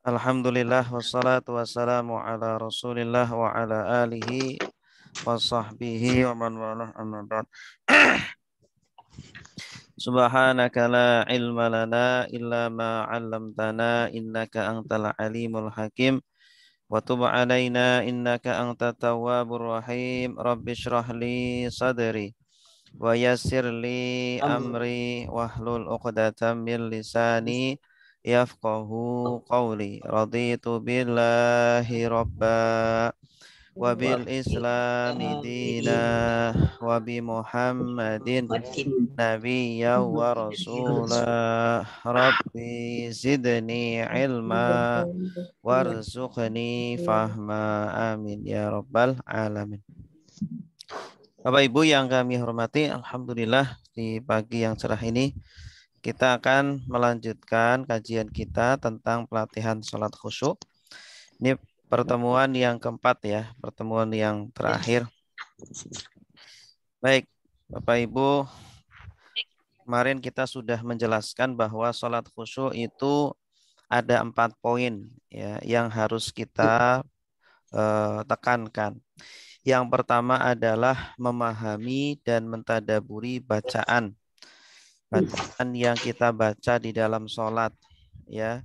Alhamdulillah wassalatu wassalamu ala Rasulillah wa ala alihi wa sahbihi wa man walah amma ba'd. Subhanaka la ilma lana illa ma 'allamtana innaka antal alimul hakim wa tub 'alaina innaka antat tawwabur rahim. Rabbi shrah li sadri wa yassir li amri wahlul 'uqdatam min lisani yafqahu qawli. Raditu billahi rabba wa bil islami dina wa bi muhammadin nabiyya wa rasula. Rabbi zidni ilma warzuqni fahma, amin ya rabbal alamin. Bapak Ibu yang kami hormati, alhamdulillah di pagi yang cerah ini kita akan melanjutkan kajian kita tentang pelatihan sholat khusyuk. Ini pertemuan yang keempat ya, pertemuan yang terakhir. Baik, Bapak Ibu, kemarin kita sudah menjelaskan bahwa sholat khusyuk itu ada 4 poin ya, yang harus kita tekankan. Yang pertama adalah memahami dan mentadaburi bacaan yang kita baca di dalam sholat ya.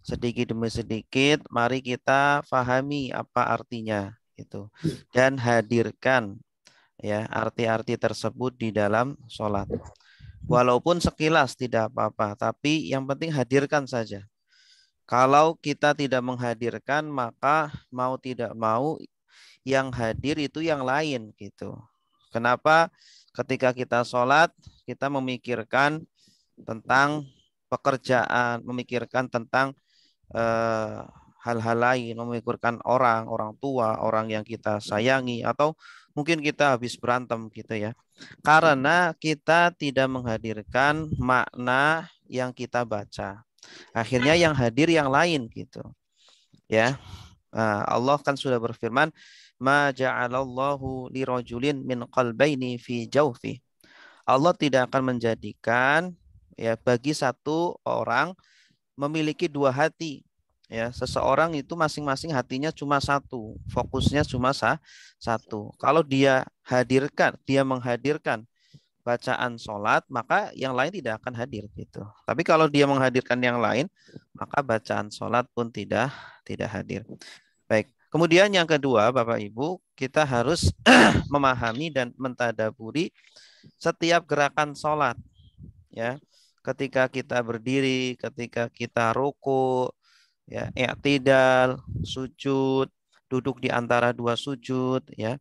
Sedikit demi sedikit mari kita pahami apa artinya itu dan hadirkan ya arti-arti tersebut di dalam sholat. Walaupun sekilas tidak apa-apa, tapi yang penting hadirkan saja. Kalau kita tidak menghadirkan, maka mau tidak mau yang hadir itu yang lain gitu. Kenapa? Ketika kita sholat, kita memikirkan tentang pekerjaan, memikirkan tentang hal-hal lain, memikirkan orang tua, orang yang kita sayangi, atau mungkin kita habis berantem gitu ya. Karena kita tidak menghadirkan makna yang kita baca. Akhirnya yang hadir yang lain gitu. Ya. Nah, Allah kan sudah berfirman, "Ma ja'alallahu lirajulin min qalbaini fi jawfi." Allah tidak akan menjadikan ya bagi satu orang memiliki 2 hati. Ya, seseorang itu masing-masing hatinya cuma satu, fokusnya cuma satu. Kalau dia menghadirkan bacaan sholat, maka yang lain tidak akan hadir gitu. Tapi kalau dia menghadirkan yang lain, maka bacaan sholat pun tidak hadir. Baik. Kemudian yang kedua, Bapak Ibu, kita harus memahami dan mentadaburi setiap gerakan sholat. Ya, ketika kita berdiri, ketika kita ruku, ya, i'tidal, sujud, duduk di antara 2 sujud, ya,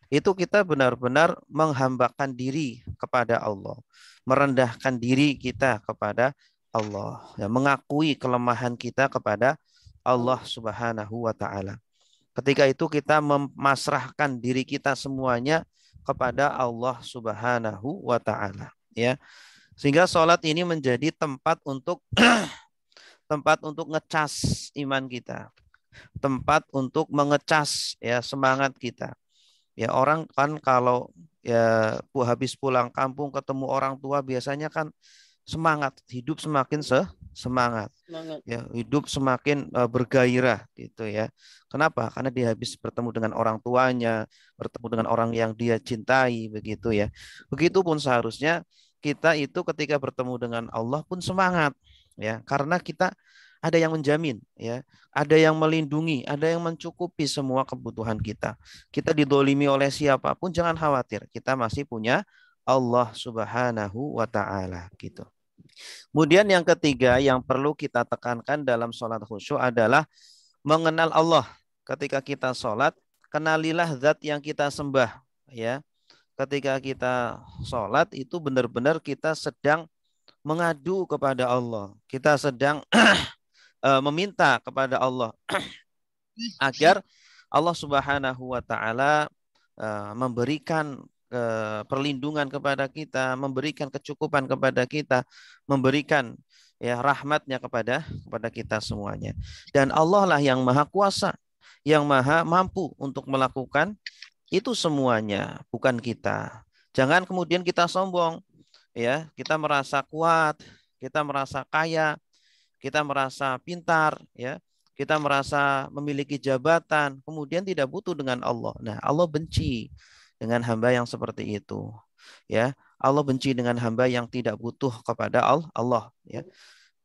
itu kita benar-benar menghambakan diri kepada Allah, merendahkan diri kita kepada Allah, ya, mengakui kelemahan kita kepada Allah Subhanahu wa Ta'ala. Ketika itu kita memasrahkan diri kita semuanya kepada Allah Subhanahu wa Ta'ala, ya. Sehingga sholat ini menjadi tempat untuk ngecas iman kita, tempat untuk mengecas ya semangat kita. Ya, orang kan kalau ya habis pulang kampung ketemu orang tua biasanya kan semangat, hidup semakin semangat. Ya, hidup semakin bergairah gitu ya. Kenapa? Karena dia habis bertemu dengan orang tuanya, bertemu dengan orang yang dia cintai begitu ya. Begitupun seharusnya kita itu ketika bertemu dengan Allah pun semangat ya, karena kita ada yang menjamin ya, ada yang melindungi, ada yang mencukupi semua kebutuhan kita. Kita didolimi oleh siapapun jangan khawatir, kita masih punya Allah Subhanahu wa Ta'ala gitu. Kemudian yang ketiga yang perlu kita tekankan dalam sholat khusyuk adalah mengenal Allah. Ketika kita sholat, kenalilah zat yang kita sembah. Ya, ketika kita sholat itu benar-benar kita sedang mengadu kepada Allah. Kita sedang meminta kepada Allah agar Allah Subhanahu wa Ta'ala memberikan perlindungan kepada kita, memberikan kecukupan kepada kita, memberikan ya rahmatnya kepada kita semuanya. Dan Allah lah yang maha kuasa, yang maha mampu untuk melakukan itu semuanya, bukan kita. Jangan kemudian kita sombong, ya, kita merasa kuat, kita merasa kaya, kita merasa pintar, ya, kita merasa memiliki jabatan, kemudian tidak butuh dengan Allah. Nah, Allah benci dengan hamba yang seperti itu. Ya, Allah benci dengan hamba yang tidak butuh kepada Allah. Ya,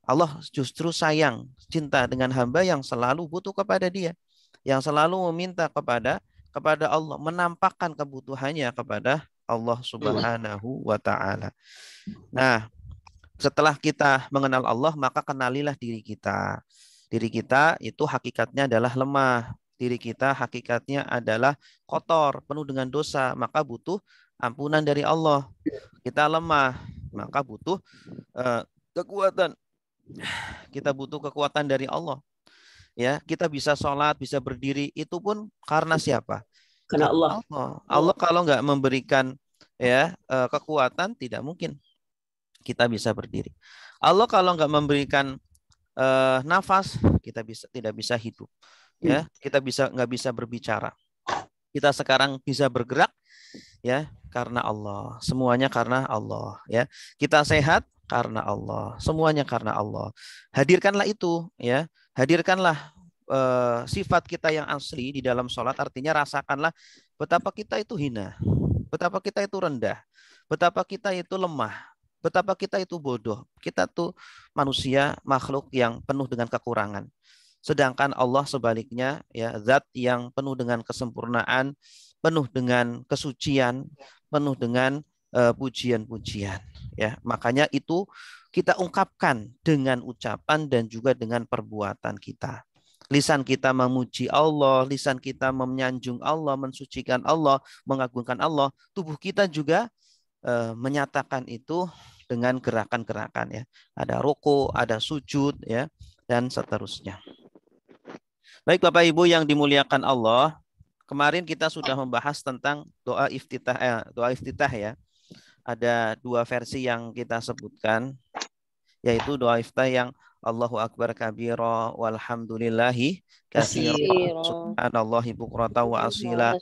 Allah justru sayang, cinta dengan hamba yang selalu butuh kepada Dia, yang selalu meminta kepada Allah, menampakkan kebutuhannya kepada Allah Subhanahu wa taala. Nah, setelah kita mengenal Allah, maka kenalilah diri kita. Diri kita itu hakikatnya adalah lemah. Diri kita hakikatnya adalah kotor, penuh dengan dosa. Maka butuh ampunan dari Allah. Kita lemah, maka butuh kekuatan. Kita butuh kekuatan dari Allah. Ya, kita bisa sholat, bisa berdiri, itu pun karena siapa? Karena Karena Allah. Allah. Allah kalau nggak memberikan ya kekuatan, tidak mungkin kita bisa berdiri. Allah kalau nggak memberikan nafas, kita tidak bisa hidup. Ya, kita nggak bisa berbicara. Kita sekarang bisa bergerak, ya, karena Allah. Semuanya karena Allah. Ya, kita sehat karena Allah. Semuanya karena Allah. Hadirkanlah itu, ya. Hadirkanlah sifat kita yang asli di dalam sholat. Artinya rasakanlah betapa kita itu hina, betapa kita itu rendah, betapa kita itu lemah, betapa kita itu bodoh. Kita tuh manusia, makhluk yang penuh dengan kekurangan. Sedangkan Allah sebaliknya, ya, zat yang penuh dengan kesempurnaan, penuh dengan kesucian, penuh dengan pujian-pujian. Ya, makanya itu kita ungkapkan dengan ucapan dan juga dengan perbuatan kita. Lisan kita memuji Allah, lisan kita menyanjung Allah, mensucikan Allah, mengagungkan Allah. Tubuh kita juga menyatakan itu dengan gerakan-gerakan, ya. Ada ruku, ada sujud, ya, dan seterusnya. Baik Bapak Ibu yang dimuliakan Allah, kemarin kita sudah membahas tentang doa iftitah, ya. Ada dua versi yang kita sebutkan, yaitu doa iftitah yang Allahu Akbar kabira walhamdulillahi katsira subhanallahi bukrata wa asila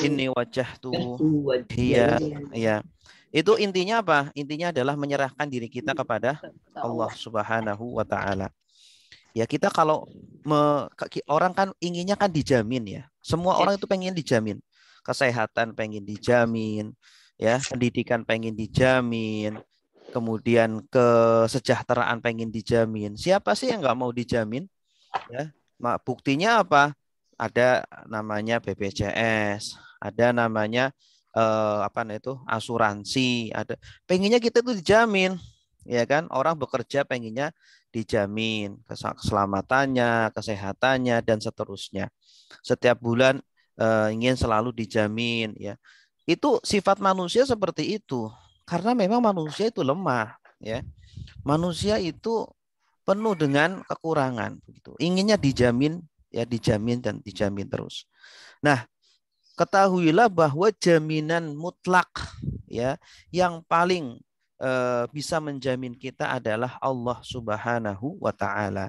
inni wajjahtu hiya, ya. Itu intinya apa? Intinya adalah menyerahkan diri kita kepada Allah Subhanahu wa taala. Ya, kita kalau orang kan inginnya kan dijamin, ya. Semua orang itu pengen dijamin. Kesehatan pengen dijamin, ya, pendidikan pengen dijamin, kemudian kesejahteraan pengen dijamin. Siapa sih yang nggak mau dijamin? Ya, buktinya apa? Ada namanya BPJS, ada namanya apa itu asuransi, ada. Pengennya kita itu dijamin, ya kan? Orang bekerja pengennya dijamin keselamatannya, kesehatannya, dan seterusnya. Setiap bulan ingin selalu dijamin, ya. Itu sifat manusia seperti itu, karena memang manusia itu lemah, ya. Manusia itu penuh dengan kekurangan, begitu. Inginnya dijamin, ya, dijamin dan dijamin terus. Nah, ketahuilah bahwa jaminan mutlak, ya, yang paling bisa menjamin kita adalah Allah Subhanahu wa taala.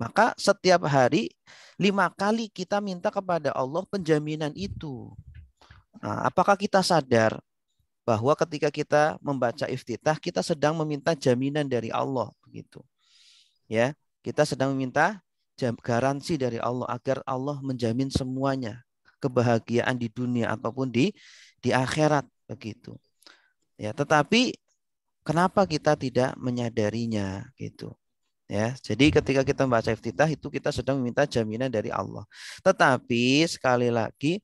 Maka setiap hari 5 kali kita minta kepada Allah penjaminan itu. Nah, apakah kita sadar bahwa ketika kita membaca iftitah kita sedang meminta jaminan dari Allah, begitu. Ya, kita sedang meminta garansi dari Allah agar Allah menjamin semuanya, kebahagiaan di dunia ataupun di akhirat, begitu. Ya, tetapi kenapa kita tidak menyadarinya, gitu. Ya, jadi ketika kita membaca iftitah itu kita sedang meminta jaminan dari Allah. Tetapi sekali lagi,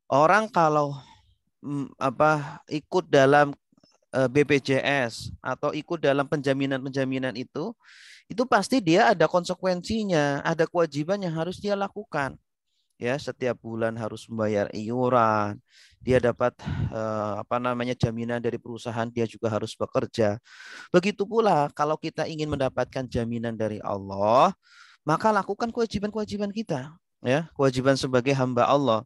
orang kalau ikut dalam BPJS atau ikut dalam penjaminan-penjaminan itu pasti dia ada konsekuensinya, ada kewajiban yang harus dia lakukan. Ya, setiap bulan harus membayar iuran, dia dapat jaminan dari perusahaan, dia juga harus bekerja. Begitu pula kalau kita ingin mendapatkan jaminan dari Allah, maka lakukan kewajiban-kewajiban kita, ya, kewajiban sebagai hamba Allah.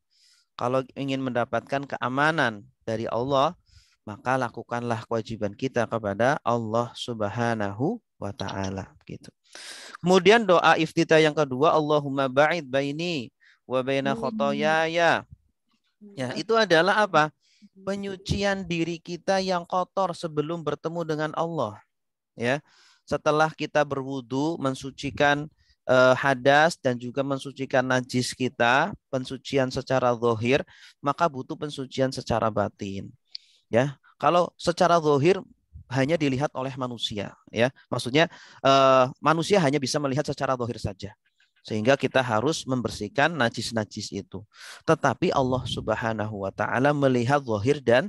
Kalau ingin mendapatkan keamanan dari Allah, maka lakukanlah kewajiban kita kepada Allah Subhanahu wa taala, gitu. Kemudian doa iftitah yang kedua, Allahumma ba'id baini wa baina khotoyaya. Ya, itu adalah apa? Penyucian diri kita yang kotor sebelum bertemu dengan Allah. Ya, setelah kita berwudu, mensucikan hadas dan juga mensucikan najis kita, pensucian secara zahir, maka butuh pensucian secara batin. Ya, kalau secara zahir hanya dilihat oleh manusia, ya, maksudnya manusia hanya bisa melihat secara zahir saja, sehingga kita harus membersihkan najis-najis itu. Tetapi Allah Subhanahu wa taala melihat zahir dan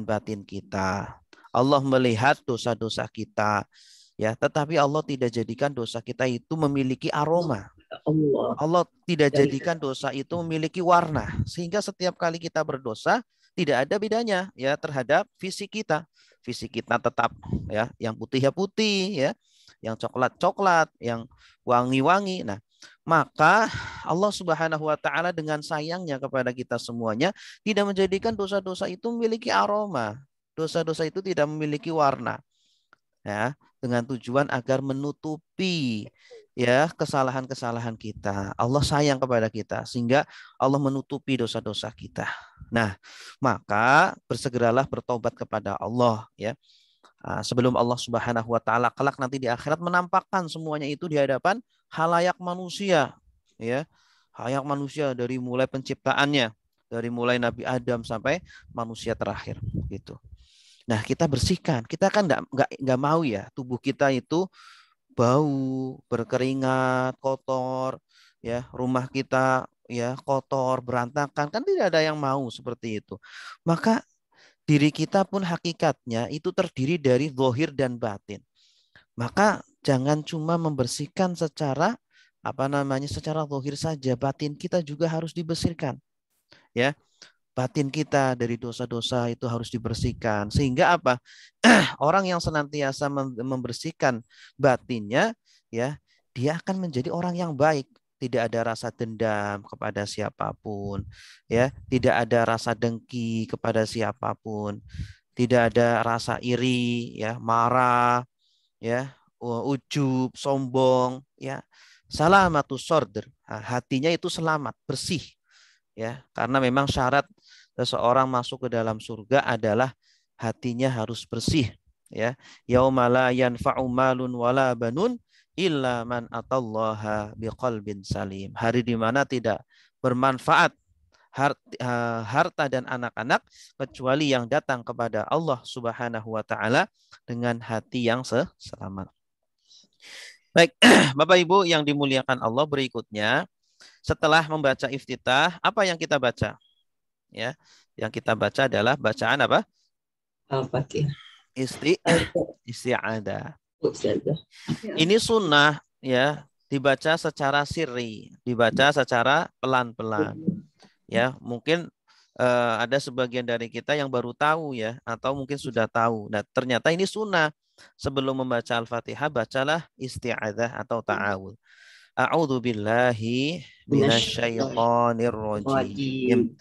batin kita. Allah melihat dosa-dosa kita, ya, tetapi Allah tidak jadikan dosa kita itu memiliki aroma. Allah. Allah tidak jadikan dosa itu memiliki warna, sehingga setiap kali kita berdosa tidak ada bedanya ya terhadap fisik kita. Fisik kita tetap ya, yang putih ya putih ya, yang coklat-coklat, yang wangi-wangi. Nah, maka Allah Subhanahu wa taala dengan sayangnya kepada kita semuanya tidak menjadikan dosa-dosa itu memiliki aroma. Dosa-dosa itu tidak memiliki warna. Ya, dengan tujuan agar menutupi ya kesalahan-kesalahan kita. Allah sayang kepada kita sehingga Allah menutupi dosa-dosa kita. Nah, maka bersegeralah bertobat kepada Allah ya. Sebelum Allah Subhanahu wa taala kelak nanti di akhirat menampakkan semuanya itu di hadapan halayak manusia ya. Halayak manusia dari mulai penciptaannya, dari mulai Nabi Adam sampai manusia terakhir gitu. Nah, kita bersihkan. Kita kan nggak mau ya tubuh kita itu bau, berkeringat, kotor, ya rumah kita ya kotor, berantakan. Kan tidak ada yang mau seperti itu. Maka diri kita pun hakikatnya itu terdiri dari zahir dan batin. Maka jangan cuma membersihkan secara secara zahir saja, batin kita juga harus dibersihkan. Ya, batin kita dari dosa-dosa itu harus dibersihkan. Sehingga apa? Orang yang senantiasa membersihkan batinnya, ya, dia akan menjadi orang yang baik. Tidak ada rasa dendam kepada siapapun, ya, tidak ada rasa dengki kepada siapapun, tidak ada rasa iri, ya, marah, ya, ujub, sombong, ya. Salamatus sordr, hatinya itu selamat, bersih, ya, karena memang syarat seseorang masuk ke dalam surga adalah hatinya harus bersih ya. Yauma la yanfa'u malun wala banun illa man atallaha biqalbin salim. Hari di mana tidak bermanfaat harta dan anak-anak kecuali yang datang kepada Allah Subhanahu wa taala dengan hati yang selamat. Baik, Bapak Ibu yang dimuliakan Allah, berikutnya setelah membaca iftitah, apa yang kita baca? Ya, yang kita baca adalah bacaan apa? Al-Fatihah. Isti'adah. Ini sunnah ya, dibaca secara sirri, dibaca secara pelan-pelan. Ya, mungkin ada sebagian dari kita yang baru tahu ya, atau mungkin sudah tahu. Nah, ternyata ini sunnah. Sebelum membaca Al-Fatihah, bacalah isti'adah atau ta'awudz. A'udzu billahi minasyaitonir rajim.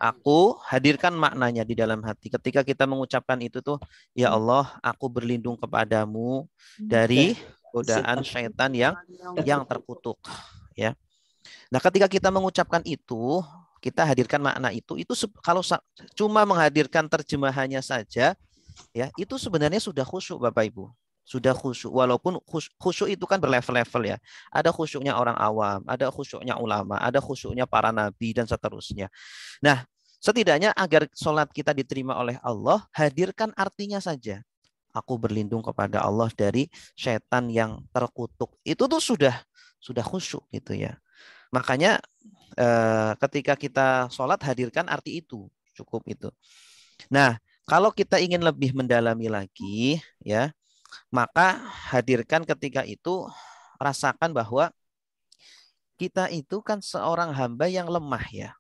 Aku hadirkan maknanya di dalam hati. Ketika kita mengucapkan itu tuh, ya Allah, aku berlindung kepadamu dari godaan syaitan yang terkutuk, ya. Nah, ketika kita mengucapkan itu, kita hadirkan makna itu kalau cuma menghadirkan terjemahannya saja, ya, itu sebenarnya sudah khusyuk Bapak Ibu. Sudah khusyuk, walaupun khusyuk itu kan berlevel-level ya. Ada khusyuknya orang awam, ada khusyuknya ulama, ada khusyuknya para nabi dan seterusnya. Nah, setidaknya agar sholat kita diterima oleh Allah, hadirkan artinya saja. Aku berlindung kepada Allah dari setan yang terkutuk. Itu tuh sudah khusyuk gitu ya. Makanya ketika kita sholat hadirkan arti itu, cukup itu. Nah, kalau kita ingin lebih mendalami lagi, ya, maka hadirkan ketika itu, rasakan bahwa kita itu kan seorang hamba yang lemah ya.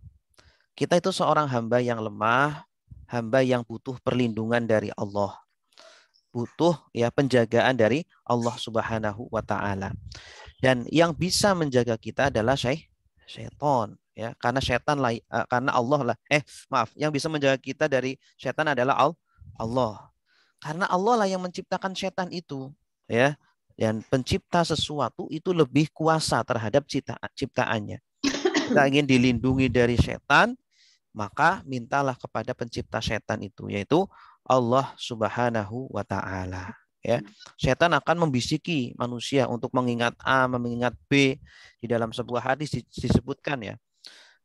Kita itu seorang hamba yang lemah, hamba yang butuh perlindungan dari Allah. Butuh ya penjagaan dari Allah Subhanahu wa taala. Dan yang bisa menjaga kita adalah syaitan ya, karena karena Allah lah yang bisa menjaga kita dari syaitan adalah Allah. Karena Allah lah yang menciptakan setan itu, ya. Dan pencipta sesuatu itu lebih kuasa terhadap ciptaannya. Kita ingin dilindungi dari setan, maka mintalah kepada pencipta setan itu, yaitu Allah Subhanahu wa taala, ya. Setan akan membisiki manusia untuk mengingat A, mengingat B. Di dalam sebuah hadis disebutkan ya.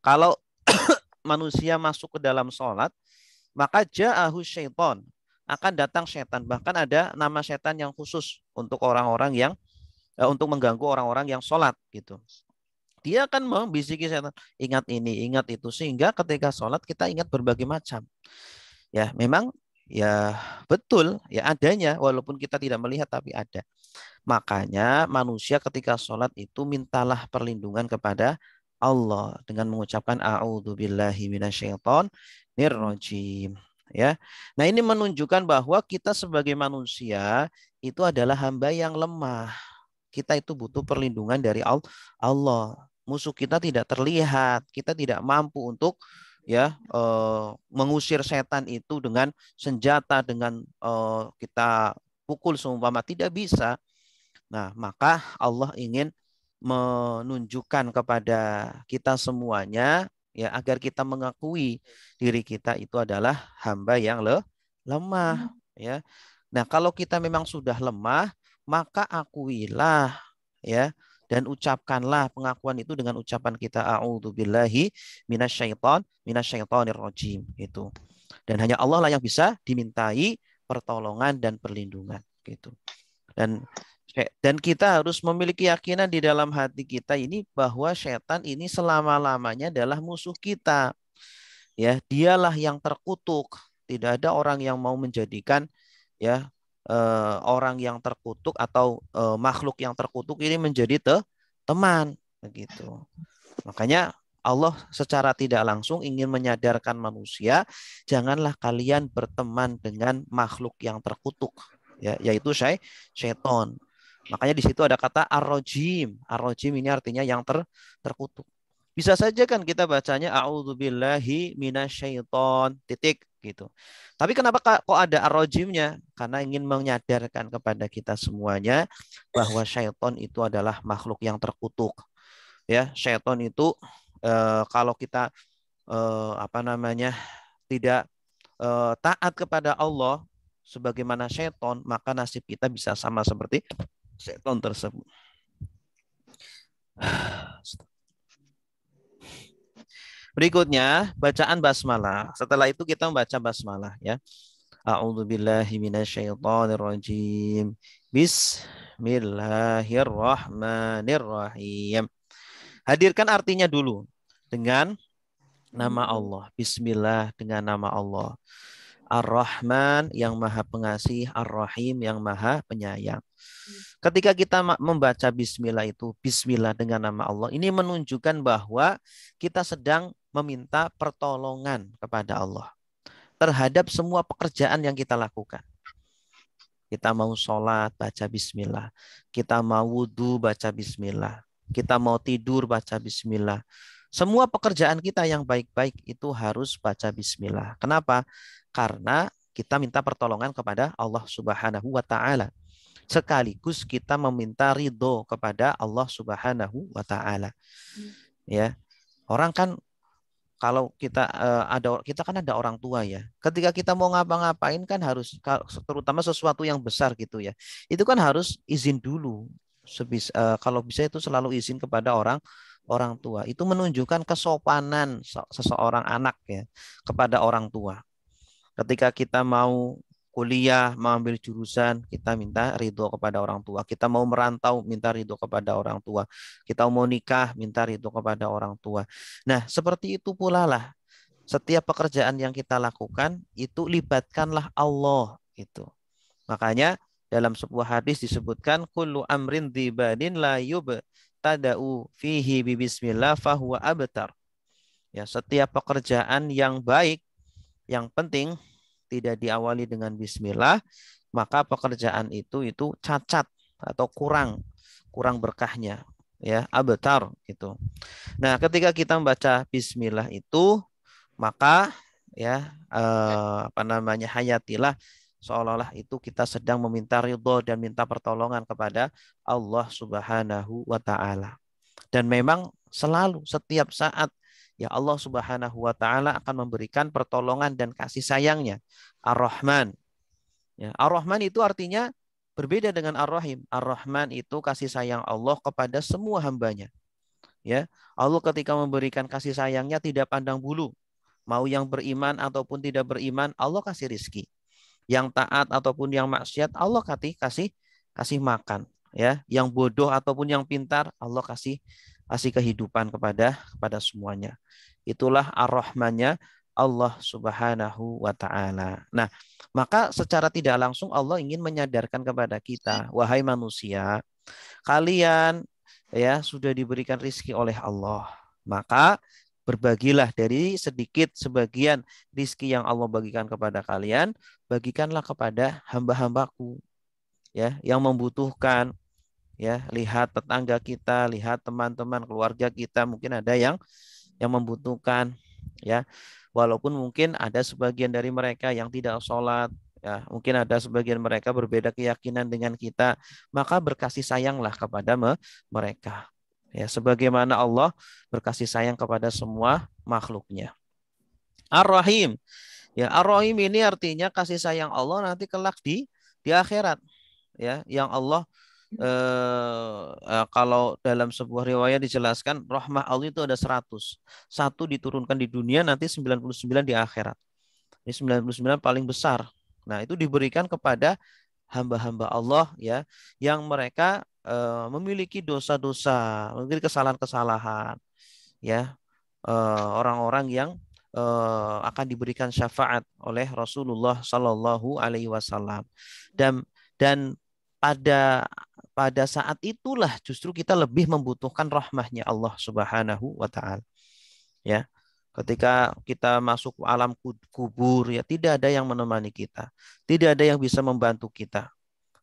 Kalau manusia masuk ke dalam sholat, maka ja'ahu syaiton, akan datang setan. Bahkan ada nama setan yang khusus untuk orang-orang yang untuk mengganggu orang-orang yang sholat gitu. Dia akan membisiki setan, ingat ini, ingat itu, sehingga ketika sholat kita ingat berbagai macam. Ya, memang ya betul ya adanya, walaupun kita tidak melihat tapi ada. Makanya manusia ketika sholat itu mintalah perlindungan kepada Allah dengan mengucapkan a'udzubillahi minasyaitonirrajim. Ya. Nah, ini menunjukkan bahwa kita sebagai manusia itu adalah hamba yang lemah. Kita itu butuh perlindungan dari Allah. Musuh kita tidak terlihat, kita tidak mampu untuk mengusir setan itu dengan senjata, dengan kita pukul seumpama, tidak bisa. Nah, maka Allah ingin menunjukkan kepada kita semuanya ya agar kita mengakui diri kita itu adalah hamba yang lemah ya. Nah, kalau kita memang sudah lemah, maka akuilah ya dan ucapkanlah pengakuan itu dengan ucapan kita a'udzubillahi minasyaitonir rajim itu. Dan hanya Allah lah yang bisa dimintai pertolongan dan perlindungan gitu. Dan kita harus memiliki keyakinan di dalam hati kita ini bahwa setan ini selama-lamanya adalah musuh kita. Ya, dialah yang terkutuk. Tidak ada orang yang mau menjadikan ya orang yang terkutuk atau makhluk yang terkutuk ini menjadi teman begitu. Makanya Allah secara tidak langsung ingin menyadarkan manusia, janganlah kalian berteman dengan makhluk yang terkutuk, ya, yaitu syaitan. Makanya di situ ada kata ar-rajim. Ar-rajim ini artinya yang terkutuk. Bisa saja kan kita bacanya a'udzubillahi minasyaiton titik gitu. Tapi kenapa kok ada ar-rajimnya? Karena ingin menyadarkan kepada kita semuanya bahwa syaitan itu adalah makhluk yang terkutuk. Ya, syaitan itu kalau kita tidak taat kepada Allah sebagaimana syaitan, maka nasib kita bisa sama seperti syaitan tersebut. Berikutnya bacaan basmalah. Setelah itu kita membaca basmalah ya. A'udzubillahi minasyaitonirrajim. Bismillahirrahmanirrahim. Hadirkan artinya dulu dengan nama Allah. Bismillah dengan nama Allah. Ar-Rahman yang maha pengasih, Ar-Rahim yang maha penyayang. Ketika kita membaca bismillah itu, bismillah dengan nama Allah, ini menunjukkan bahwa kita sedang meminta pertolongan kepada Allah terhadap semua pekerjaan yang kita lakukan. Kita mau sholat, baca bismillah. Kita mau wudhu, baca bismillah. Kita mau tidur, baca bismillah. Semua pekerjaan kita yang baik-baik itu harus baca bismillah. Kenapa? Karena kita minta pertolongan kepada Allah Subhanahu wa Ta'ala. Sekaligus kita meminta ridho kepada Allah Subhanahu wa Ta'ala. Ya, orang kan kalau kita kan ada orang tua ya. Ketika kita mau ngapa-ngapain kan harus, terutama sesuatu yang besar gitu ya. Itu kan harus izin dulu. Kalau bisa itu selalu izin kepada orang tua. Itu menunjukkan kesopanan seseorang anak ya kepada orang tua. Ketika kita mau kuliah, mengambil jurusan, kita minta ridho kepada orang tua. Kita mau merantau, minta ridho kepada orang tua. Kita mau nikah, minta ridho kepada orang tua. Nah, seperti itu pula lah. Setiap pekerjaan yang kita lakukan, itu libatkanlah Allah. Gitu. Makanya dalam sebuah hadis disebutkan, kullu amrin dzibadin la yubtada'u fihi bismillah fahuwa abtar. Ya, setiap pekerjaan yang baik, yang penting tidak diawali dengan bismillah, maka pekerjaan itu cacat atau kurang berkahnya ya, abtar gitu. Nah, ketika kita membaca bismillah itu, maka ya hayatilah seolah-olah itu kita sedang meminta ridho dan minta pertolongan kepada Allah Subhanahu wa Ta'ala. Dan memang selalu setiap saat ya Allah Subhanahu wa Ta'ala akan memberikan pertolongan dan kasih sayangnya. Ar-Rahman. Ya, Ar-Rahman itu artinya Berbeda dengan Ar-Rahim. Ar-Rahman itu kasih sayang Allah kepada semua hambanya. Ya, Allah ketika memberikan kasih sayangnya tidak pandang bulu. Mau yang beriman ataupun tidak beriman, Allah kasih rizki. Yang taat ataupun yang maksiat, Allah kasih makan. Ya, yang bodoh ataupun yang pintar, Allah kasih kehidupan kepada semuanya. Itulah ar-Rahmannya Allah Subhanahu wa taala. Nah, maka secara tidak langsung Allah ingin menyadarkan kepada kita, wahai manusia, kalian ya sudah diberikan rizki oleh Allah. Maka berbagilah dari sedikit sebagian rizki yang Allah bagikan kepada kalian, bagikanlah kepada hamba-hambaku ya yang membutuhkan. Ya, lihat tetangga kita, lihat teman-teman keluarga kita, mungkin ada yang membutuhkan ya. Walaupun mungkin ada sebagian dari mereka yang tidak sholat, ya, mungkin ada sebagian mereka berbeda keyakinan dengan kita, maka berkasih sayanglah kepada mereka. Ya, sebagaimana Allah berkasih sayang kepada semua makhluknya. Ar-Rahim. Ya, Ar-Rahim ini artinya kasih sayang Allah nanti kelak di akhirat. Ya, yang Allah kalau dalam sebuah riwayat dijelaskan rahmah Allah itu ada 100. Satu diturunkan di dunia, nanti 99 di akhirat. Ini 99 paling besar. Nah, itu diberikan kepada hamba-hamba Allah ya yang mereka memiliki dosa-dosa, memiliki kesalahan-kesalahan ya. Orang-orang yang akan diberikan syafaat oleh Rasulullah Sallallahu Alaihi Wasallam dan pada pada saat itulah justru kita lebih membutuhkan rahmahnya Allah Subhanahu wa taala. Ya. Ketika kita masuk alam kubur ya tidak ada yang menemani kita. Tidak ada yang bisa membantu kita.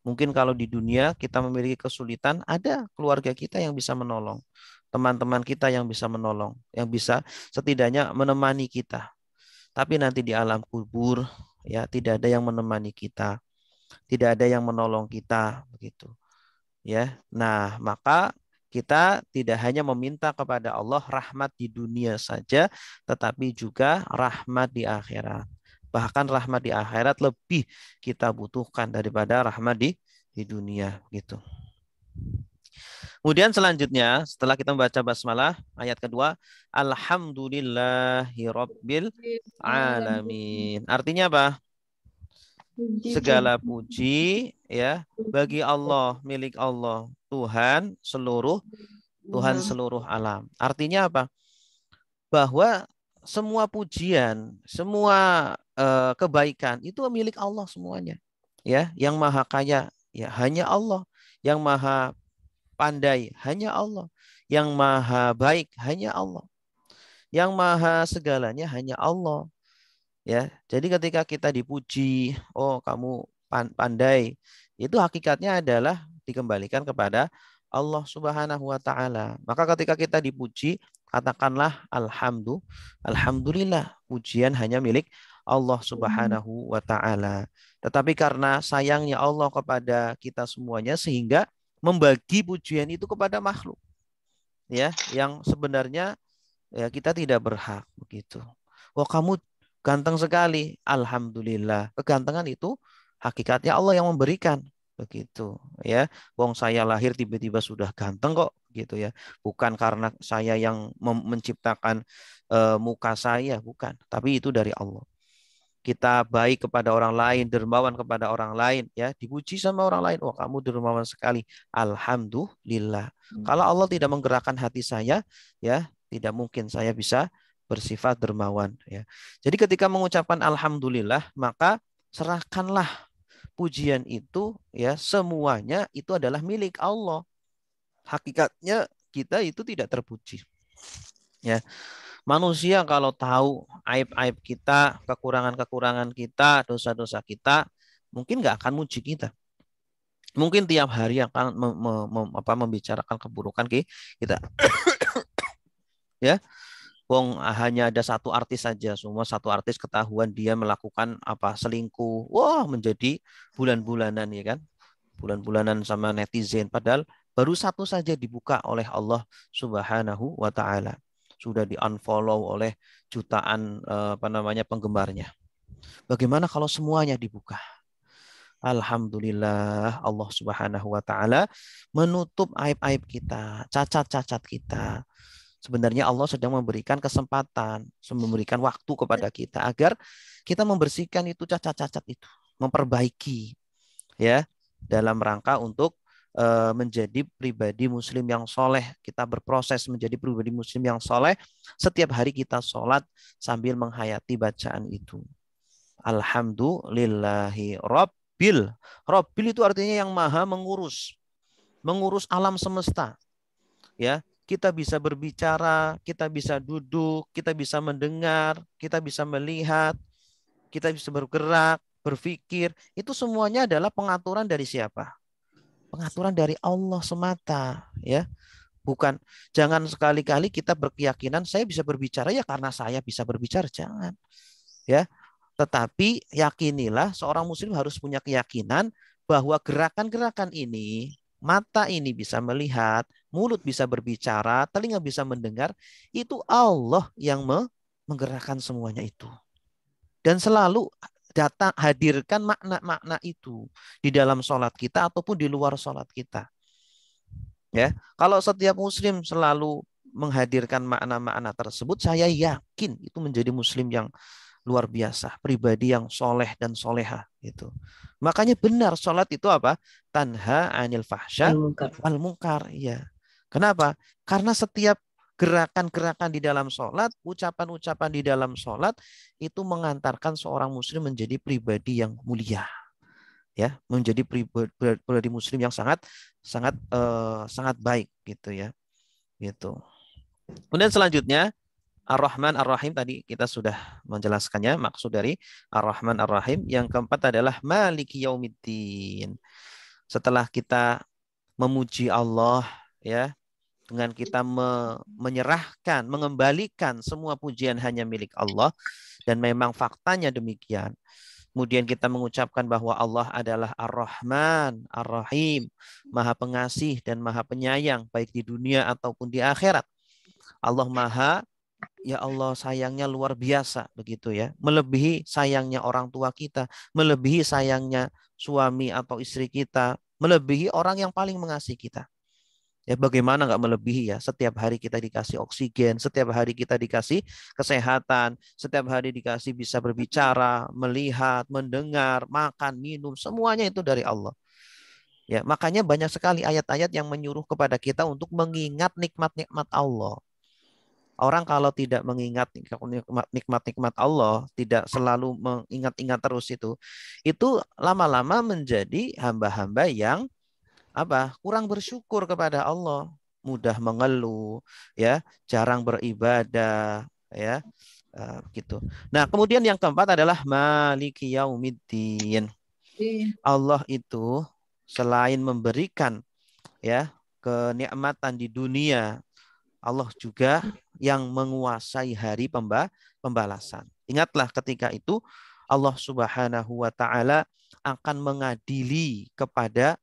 Mungkin kalau di dunia kita memiliki kesulitan, ada keluarga kita yang bisa menolong. Teman-teman kita yang bisa menolong, yang bisa setidaknya menemani kita. Tapi nanti di alam kubur ya tidak ada yang menemani kita, tidak ada yang menolong kita begitu. Ya. Nah, maka kita tidak hanya meminta kepada Allah rahmat di dunia saja, tetapi juga rahmat di akhirat. Bahkan rahmat di akhirat lebih kita butuhkan daripada rahmat di dunia gitu. Kemudian selanjutnya setelah kita membaca basmalah ayat kedua, alhamdulillahirabbil alamin. Artinya apa? Segala puji ya bagi Allah, milik Allah, Tuhan seluruh alam. Artinya apa? Bahwa semua pujian, semua kebaikan itu milik Allah semuanya. Ya, yang maha kaya ya hanya Allah, yang maha pandai hanya Allah, yang maha baik hanya Allah, yang maha segalanya hanya Allah. Ya, jadi ketika kita dipuji, oh kamu pandai, itu hakikatnya adalah dikembalikan kepada Allah Subhanahu wa taala. Maka ketika kita dipuji, katakanlah alhamdulillah, pujian hanya milik Allah Subhanahu wa taala. Tetapi karena sayangnya Allah kepada kita semuanya sehingga membagi pujian itu kepada makhluk. Ya, yang sebenarnya ya kita tidak berhak begitu. Wah, kamu ganteng sekali. Alhamdulillah. Kegantengan itu hakikatnya Allah yang memberikan. Begitu ya. Wong saya lahir tiba-tiba sudah ganteng kok gitu ya. Bukan karena saya yang menciptakan muka saya, bukan. Tapi itu dari Allah. Kita baik kepada orang lain, dermawan kepada orang lain, ya dipuji sama orang lain. Wah, kamu dermawan sekali. Alhamdulillah. Kalau Allah tidak menggerakkan hati saya, ya tidak mungkin saya bisa bersifat dermawan. Ya. Jadi ketika mengucapkan alhamdulillah, maka serahkanlah pujian itu, ya semuanya itu adalah milik Allah. Hakikatnya kita itu tidak terpuji. Ya. Manusia kalau tahu aib-aib kita, kekurangan-kekurangan kita, dosa-dosa kita, mungkin nggak akan muji kita. Mungkin tiap hari akan membicarakan keburukan kita. Ya, wong hanya ada satu artis saja, semua satu artis ketahuan dia melakukan apa selingkuh. Wah, menjadi bulan-bulanan ya kan. Bulan-bulanan sama netizen. Padahal baru satu saja dibuka oleh Allah Subhanahu wa taala. Sudah di-unfollow oleh jutaan penggemarnya. Bagaimana kalau semuanya dibuka? Alhamdulillah Allah Subhanahu wa taala menutup aib-aib kita, cacat-cacat kita. Sebenarnya Allah sedang memberikan kesempatan, memberikan waktu kepada kita agar kita membersihkan itu cacat-cacat itu, memperbaiki ya dalam rangka untuk menjadi pribadi muslim yang soleh. Kita berproses menjadi pribadi muslim yang soleh setiap hari kita sholat sambil menghayati bacaan itu. Alhamdulillahi Rabbil. Rabbil itu artinya yang maha mengurus. Mengurus alam semesta. Ya, kita bisa berbicara, kita bisa duduk, kita bisa mendengar, kita bisa melihat, kita bisa bergerak, berpikir. Itu semuanya adalah pengaturan dari siapa? Pengaturan dari Allah semata, ya. Bukan, jangan sekali-kali kita berkeyakinan saya bisa berbicara ya karena saya bisa berbicara, jangan. Ya, tetapi yakinilah seorang muslim harus punya keyakinan bahwa gerakan-gerakan ini, mata ini bisa melihat, mulut bisa berbicara, telinga bisa mendengar, itu Allah yang menggerakkan semuanya itu. Dan selalu datang hadirkan makna-makna itu di dalam sholat kita ataupun di luar sholat kita. Ya, kalau setiap muslim selalu menghadirkan makna-makna tersebut, saya yakin itu menjadi muslim yang luar biasa, pribadi yang soleh dan soleha gitu. Makanya benar sholat itu apa? Tanha anil fahsya Al-Munkar. wal munkar. Ya. Kenapa? Karena setiap gerakan-gerakan di dalam sholat, ucapan-ucapan di dalam sholat itu mengantarkan seorang muslim menjadi pribadi yang mulia, ya, menjadi pribadi muslim yang sangat sangat sangat baik gitu ya, gitu. Kemudian selanjutnya Ar-Rahman Ar-Rahim tadi kita sudah menjelaskannya maksud dari Ar-Rahman Ar-Rahim. Yang keempat adalah Maliki Yaumiddin. Setelah kita memuji Allah ya dengan kita menyerahkan, mengembalikan semua pujian hanya milik Allah dan memang faktanya demikian. Kemudian kita mengucapkan bahwa Allah adalah Ar-Rahman, Ar-Rahim, Maha Pengasih dan Maha Penyayang baik di dunia ataupun di akhirat. Allah Maha, ya Allah sayangnya luar biasa begitu ya. Melebihi sayangnya orang tua kita, melebihi sayangnya suami atau istri kita, melebihi orang yang paling mengasihi kita. Ya bagaimana nggak melebihi ya, setiap hari kita dikasih oksigen, setiap hari kita dikasih kesehatan, setiap hari dikasih bisa berbicara, melihat, mendengar, makan, minum, semuanya itu dari Allah. Ya, makanya banyak sekali ayat-ayat yang menyuruh kepada kita untuk mengingat nikmat-nikmat Allah. Orang kalau tidak mengingat nikmat-nikmat Allah, tidak selalu mengingat-ingat terus itu lama-lama menjadi hamba-hamba yang apa? Kurang bersyukur kepada Allah, mudah mengeluh, ya, jarang beribadah, ya, gitu. Nah, kemudian yang keempat adalah Maliki Yaumiddin. Allah itu selain memberikan ya kenikmatan di dunia, Allah juga yang menguasai hari pembalasan. Ingatlah ketika itu Allah Subhanahu wa taala akan mengadili kepada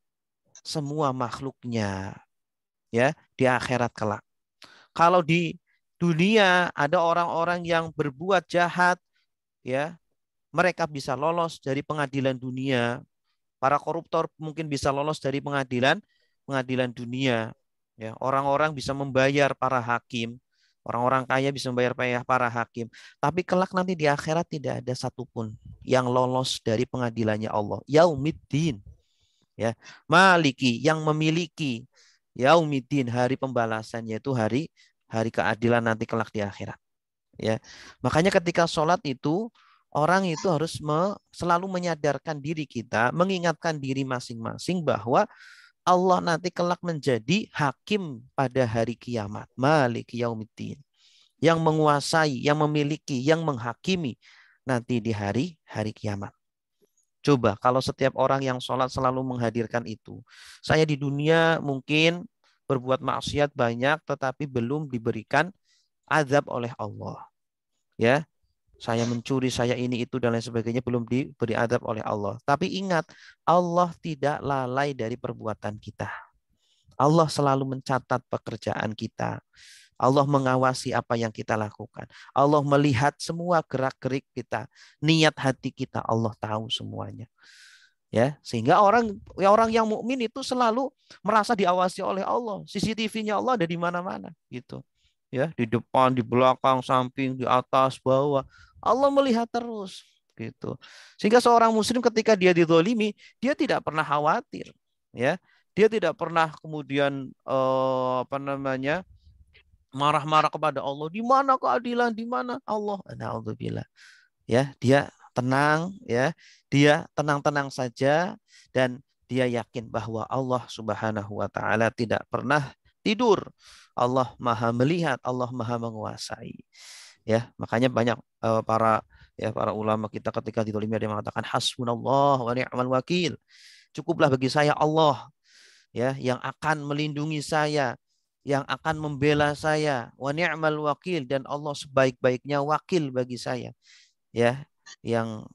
semua makhluknya ya di akhirat kelak. Kalau di dunia ada orang-orang yang berbuat jahat ya, mereka bisa lolos dari pengadilan dunia. Para koruptor mungkin bisa lolos dari pengadilan dunia. Ya, orang-orang bisa membayar para hakim, orang-orang kaya bisa membayar para hakim. Tapi kelak nanti di akhirat tidak ada satupun yang lolos dari pengadilannya Allah. Yaumiddin, ya, Maliki yang memiliki Yaumiddin hari pembalasan yaitu hari hari keadilan nanti kelak di akhirat. Ya, makanya ketika sholat itu orang itu harus selalu menyadarkan diri kita, mengingatkan diri masing-masing bahwa Allah nanti kelak menjadi hakim pada hari kiamat. Malik Yaumiddin. Yang menguasai, yang memiliki, yang menghakimi nanti di hari kiamat. Coba kalau setiap orang yang sholat selalu menghadirkan itu. Saya di dunia mungkin berbuat maksiat banyak tetapi belum diberikan azab oleh Allah. Ya, saya mencuri, saya ini itu dan lain sebagainya belum diberi adab oleh Allah. Tapi ingat, Allah tidak lalai dari perbuatan kita. Allah selalu mencatat pekerjaan kita. Allah mengawasi apa yang kita lakukan. Allah melihat semua gerak-gerik kita, niat hati kita, Allah tahu semuanya. Ya, sehingga orang yang mukmin itu selalu merasa diawasi oleh Allah. CCTV-nya Allah ada di mana-mana gitu. Ya, di depan, di belakang, samping, di atas, bawah. Allah melihat terus gitu. Sehingga seorang muslim ketika dia dizalimi, dia tidak pernah khawatir, ya. Dia tidak pernah kemudian marah-marah kepada Allah, di mana keadilan, di mana Allah. Na'udzubillah. Ya, dia tenang, ya. Dia tenang-tenang saja dan dia yakin bahwa Allah Subhanahu wa taala tidak pernah tidur. Allah Maha melihat, Allah Maha menguasai. Ya, makanya banyak para ulama kita ketika ditolimi ada yang mengatakan hasbunallah wa ni'mal wakil. Cukuplah bagi saya Allah, ya, yang akan melindungi saya, yang akan membela saya, wa ni'mal wakil, dan Allah sebaik-baiknya wakil bagi saya, ya, yang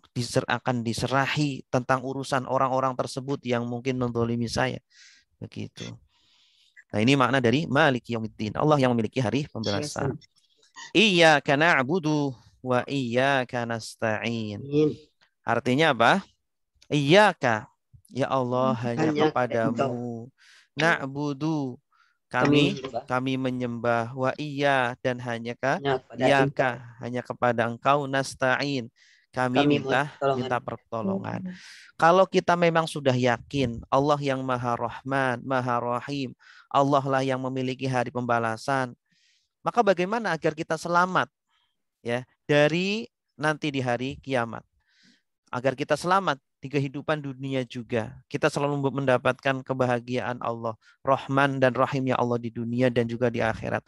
akan diserahi tentang urusan orang-orang tersebut yang mungkin menzalimi saya, begitu. Nah, ini makna dari Maliki Yaumiddin, Allah yang memiliki hari pembalasan. Iyyaka na'budu wa iyyaka nasta'in. Artinya apa? Iyyaka, ya Allah, hanya Hanya Engkau kepadamu. Na'budu, kami kami menyembah, kami menyembah. Wa iya, dan hanya kepada Engkau iyaka, hanya kepada Engkau. Nasta'in, kami kami mohon minta pertolongan. pertolongan. Kalau kita memang sudah yakin Allah yang Maha Rahman, Maha Rahim, Allah lah yang memiliki hari pembalasan, maka bagaimana agar kita selamat, ya, dari nanti di hari kiamat? Agar kita selamat di kehidupan dunia juga. Kita selalu mendapatkan kebahagiaan Allah, Rahman dan Rahimnya Allah di dunia dan juga di akhirat.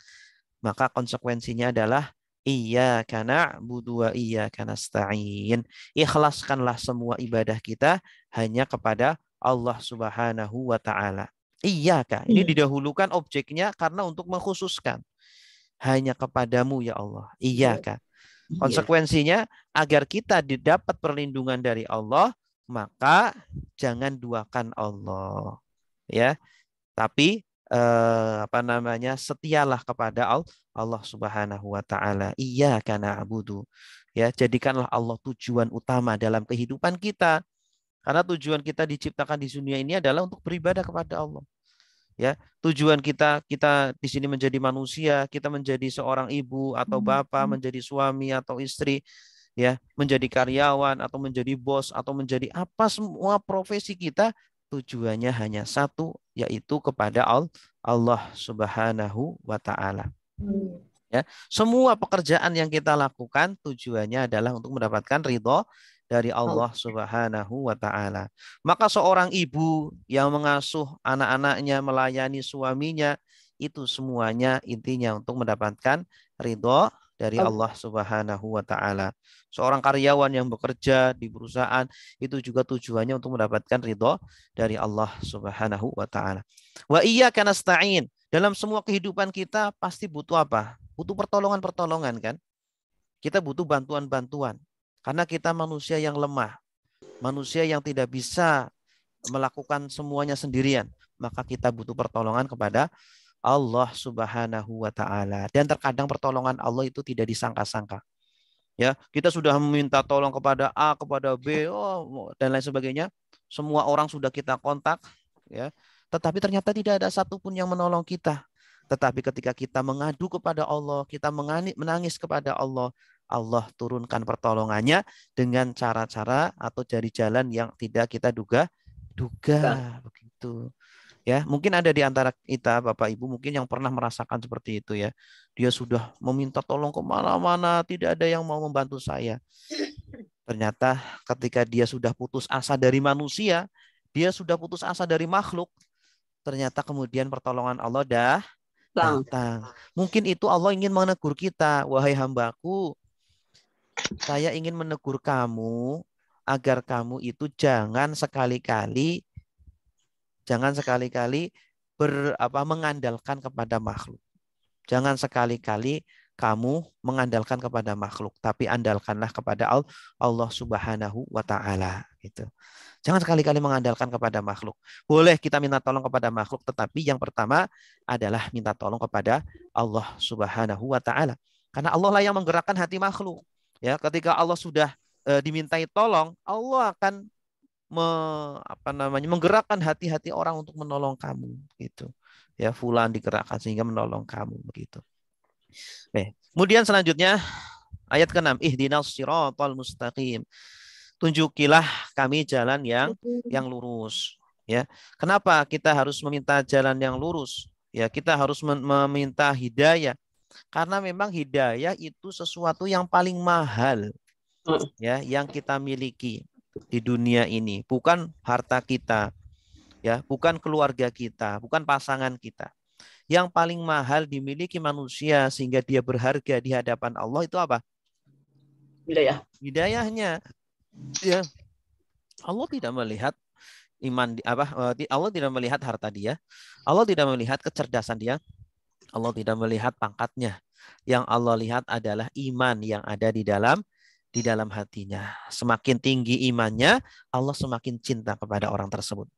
Maka konsekuensinya adalah iyyaka na'budu wa iyyaka nasta'in. Ikhlaskanlah semua ibadah kita hanya kepada Allah Subhanahu wa taala. Iyyaka, ini didahulukan objeknya karena untuk mengkhususkan. Hanya kepadamu ya Allah. Iyyaka. Iya. Konsekuensinya agar kita didapat perlindungan dari Allah, maka jangan duakan Allah, ya. Tapi setialah kepada Allah Subhanahu wa taala. Iyyaka na'budu. Ya, jadikanlah Allah tujuan utama dalam kehidupan kita. Karena tujuan kita diciptakan di dunia ini adalah untuk beribadah kepada Allah. Ya, tujuan kita di sini menjadi manusia, kita menjadi seorang ibu atau bapak, menjadi suami atau istri, ya, menjadi karyawan atau menjadi bos atau menjadi apa, semua profesi kita tujuannya hanya satu, yaitu kepada Allah Subhanahu wa taala. Ya, semua pekerjaan yang kita lakukan tujuannya adalah untuk mendapatkan ridho dari Allah Subhanahu wa taala. Maka seorang ibu yang mengasuh anak-anaknya, melayani suaminya, itu semuanya intinya untuk mendapatkan ridho dari Allah Subhanahu wa taala. Seorang karyawan yang bekerja di perusahaan itu juga tujuannya untuk mendapatkan ridho dari Allah Subhanahu wa taala. Wa iyyaka nasta'in. Dalam semua kehidupan kita pasti butuh apa? Butuh pertolongan-pertolongan kan? Kita butuh bantuan-bantuan. Karena kita manusia yang lemah. Manusia yang tidak bisa melakukan semuanya sendirian. Maka kita butuh pertolongan kepada Allah Subhanahu wa taala. Dan terkadang pertolongan Allah itu tidak disangka-sangka. Ya, kita sudah meminta tolong kepada A, kepada B, dan lain sebagainya. Semua orang sudah kita kontak, ya. Tetapi ternyata tidak ada satupun yang menolong kita. Tetapi ketika kita mengadu kepada Allah, kita menangis kepada Allah, Allah turunkan pertolongannya dengan cara-cara atau dari jalan yang tidak kita duga begitu. Ya, mungkin ada di antara kita, Bapak Ibu, mungkin yang pernah merasakan seperti itu ya. Dia sudah meminta tolong kemana-mana, tidak ada yang mau membantu saya. Ternyata ketika dia sudah putus asa dari manusia, dia sudah putus asa dari makhluk, ternyata kemudian pertolongan Allah datang. Mungkin itu Allah ingin menegur kita, wahai hambaku, saya ingin menegur kamu agar kamu itu jangan sekali-kali mengandalkan kepada makhluk. Jangan sekali-kali kamu mengandalkan kepada makhluk, tapi andalkanlah kepada Allah Subhanahu wa taala gitu. Jangan sekali-kali mengandalkan kepada makhluk. Boleh kita minta tolong kepada makhluk, tetapi yang pertama adalah minta tolong kepada Allah Subhanahu wa taala. Karena Allah lah yang menggerakkan hati makhluk. Ya, ketika Allah sudah dimintai tolong, Allah akan menggerakkan hati-hati orang untuk menolong kamu gitu. Ya, fulan digerakkan sehingga menolong kamu begitu. Kemudian selanjutnya ayat ke-6, ihdinas siratal mustaqim. Tunjukilah kami jalan yang lurus, ya. Kenapa kita harus meminta jalan yang lurus? Ya, kita harus meminta hidayah karena memang hidayah itu sesuatu yang paling mahal, ya, yang kita miliki di dunia ini, bukan harta kita, ya, bukan keluarga kita, bukan pasangan kita. Yang paling mahal dimiliki manusia sehingga dia berharga di hadapan Allah itu apa? Hidayah. Hidayahnya. Ya, Allah tidak melihat Allah tidak melihat harta dia, Allah tidak melihat kecerdasan dia, Allah tidak melihat pangkatnya. Yang Allah lihat adalah iman yang ada di dalam hatinya. Semakin tinggi imannya, Allah semakin cinta kepada orang tersebut.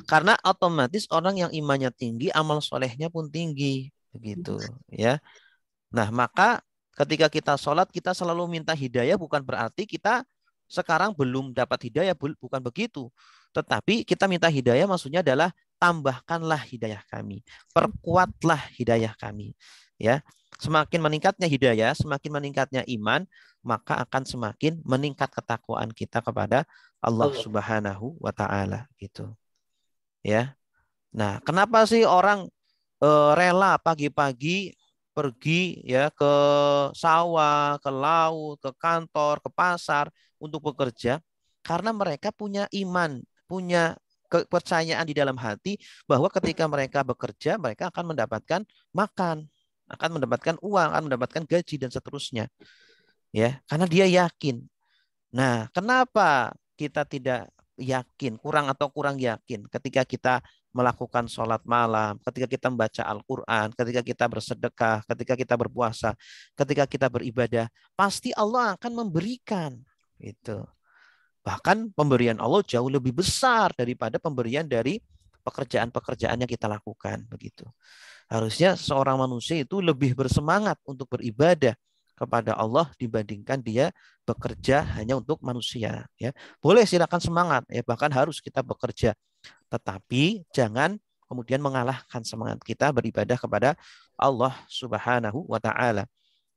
Karena otomatis orang yang imannya tinggi, amal solehnya pun tinggi, begitu, ya. Nah, maka ketika kita sholat, kita selalu minta hidayah, bukan berarti kita sekarang belum dapat hidayah, bukan begitu. Tetapi kita minta hidayah maksudnya adalah tambahkanlah hidayah kami, perkuatlah hidayah kami. Ya, semakin meningkatnya hidayah, semakin meningkatnya iman, maka akan semakin meningkat ketakwaan kita kepada Allah Subhanahu wa taala gitu. Ya. Nah, kenapa sih orang rela pagi-pagi pergi ya ke sawah, ke laut, ke kantor, ke pasar untuk bekerja? Karena mereka punya iman, punya kepercayaan di dalam hati bahwa ketika mereka bekerja, mereka akan mendapatkan makan, akan mendapatkan uang, akan mendapatkan gaji dan seterusnya. Ya, karena dia yakin. Nah, kenapa kita tidak yakin, kurang yakin ketika kita melakukan sholat malam, ketika kita membaca Al-Quran, ketika kita bersedekah, ketika kita berpuasa, ketika kita beribadah, pasti Allah akan memberikan. Itu. Bahkan pemberian Allah jauh lebih besar daripada pemberian dari pekerjaan-pekerjaan yang kita lakukan. Begitu. Harusnya seorang manusia itu lebih bersemangat untuk beribadah kepada Allah dibandingkan dia bekerja hanya untuk manusia. Ya, boleh silakan semangat, ya, bahkan harus kita bekerja, tetapi jangan kemudian mengalahkan semangat kita beribadah kepada Allah Subhanahu wa taala.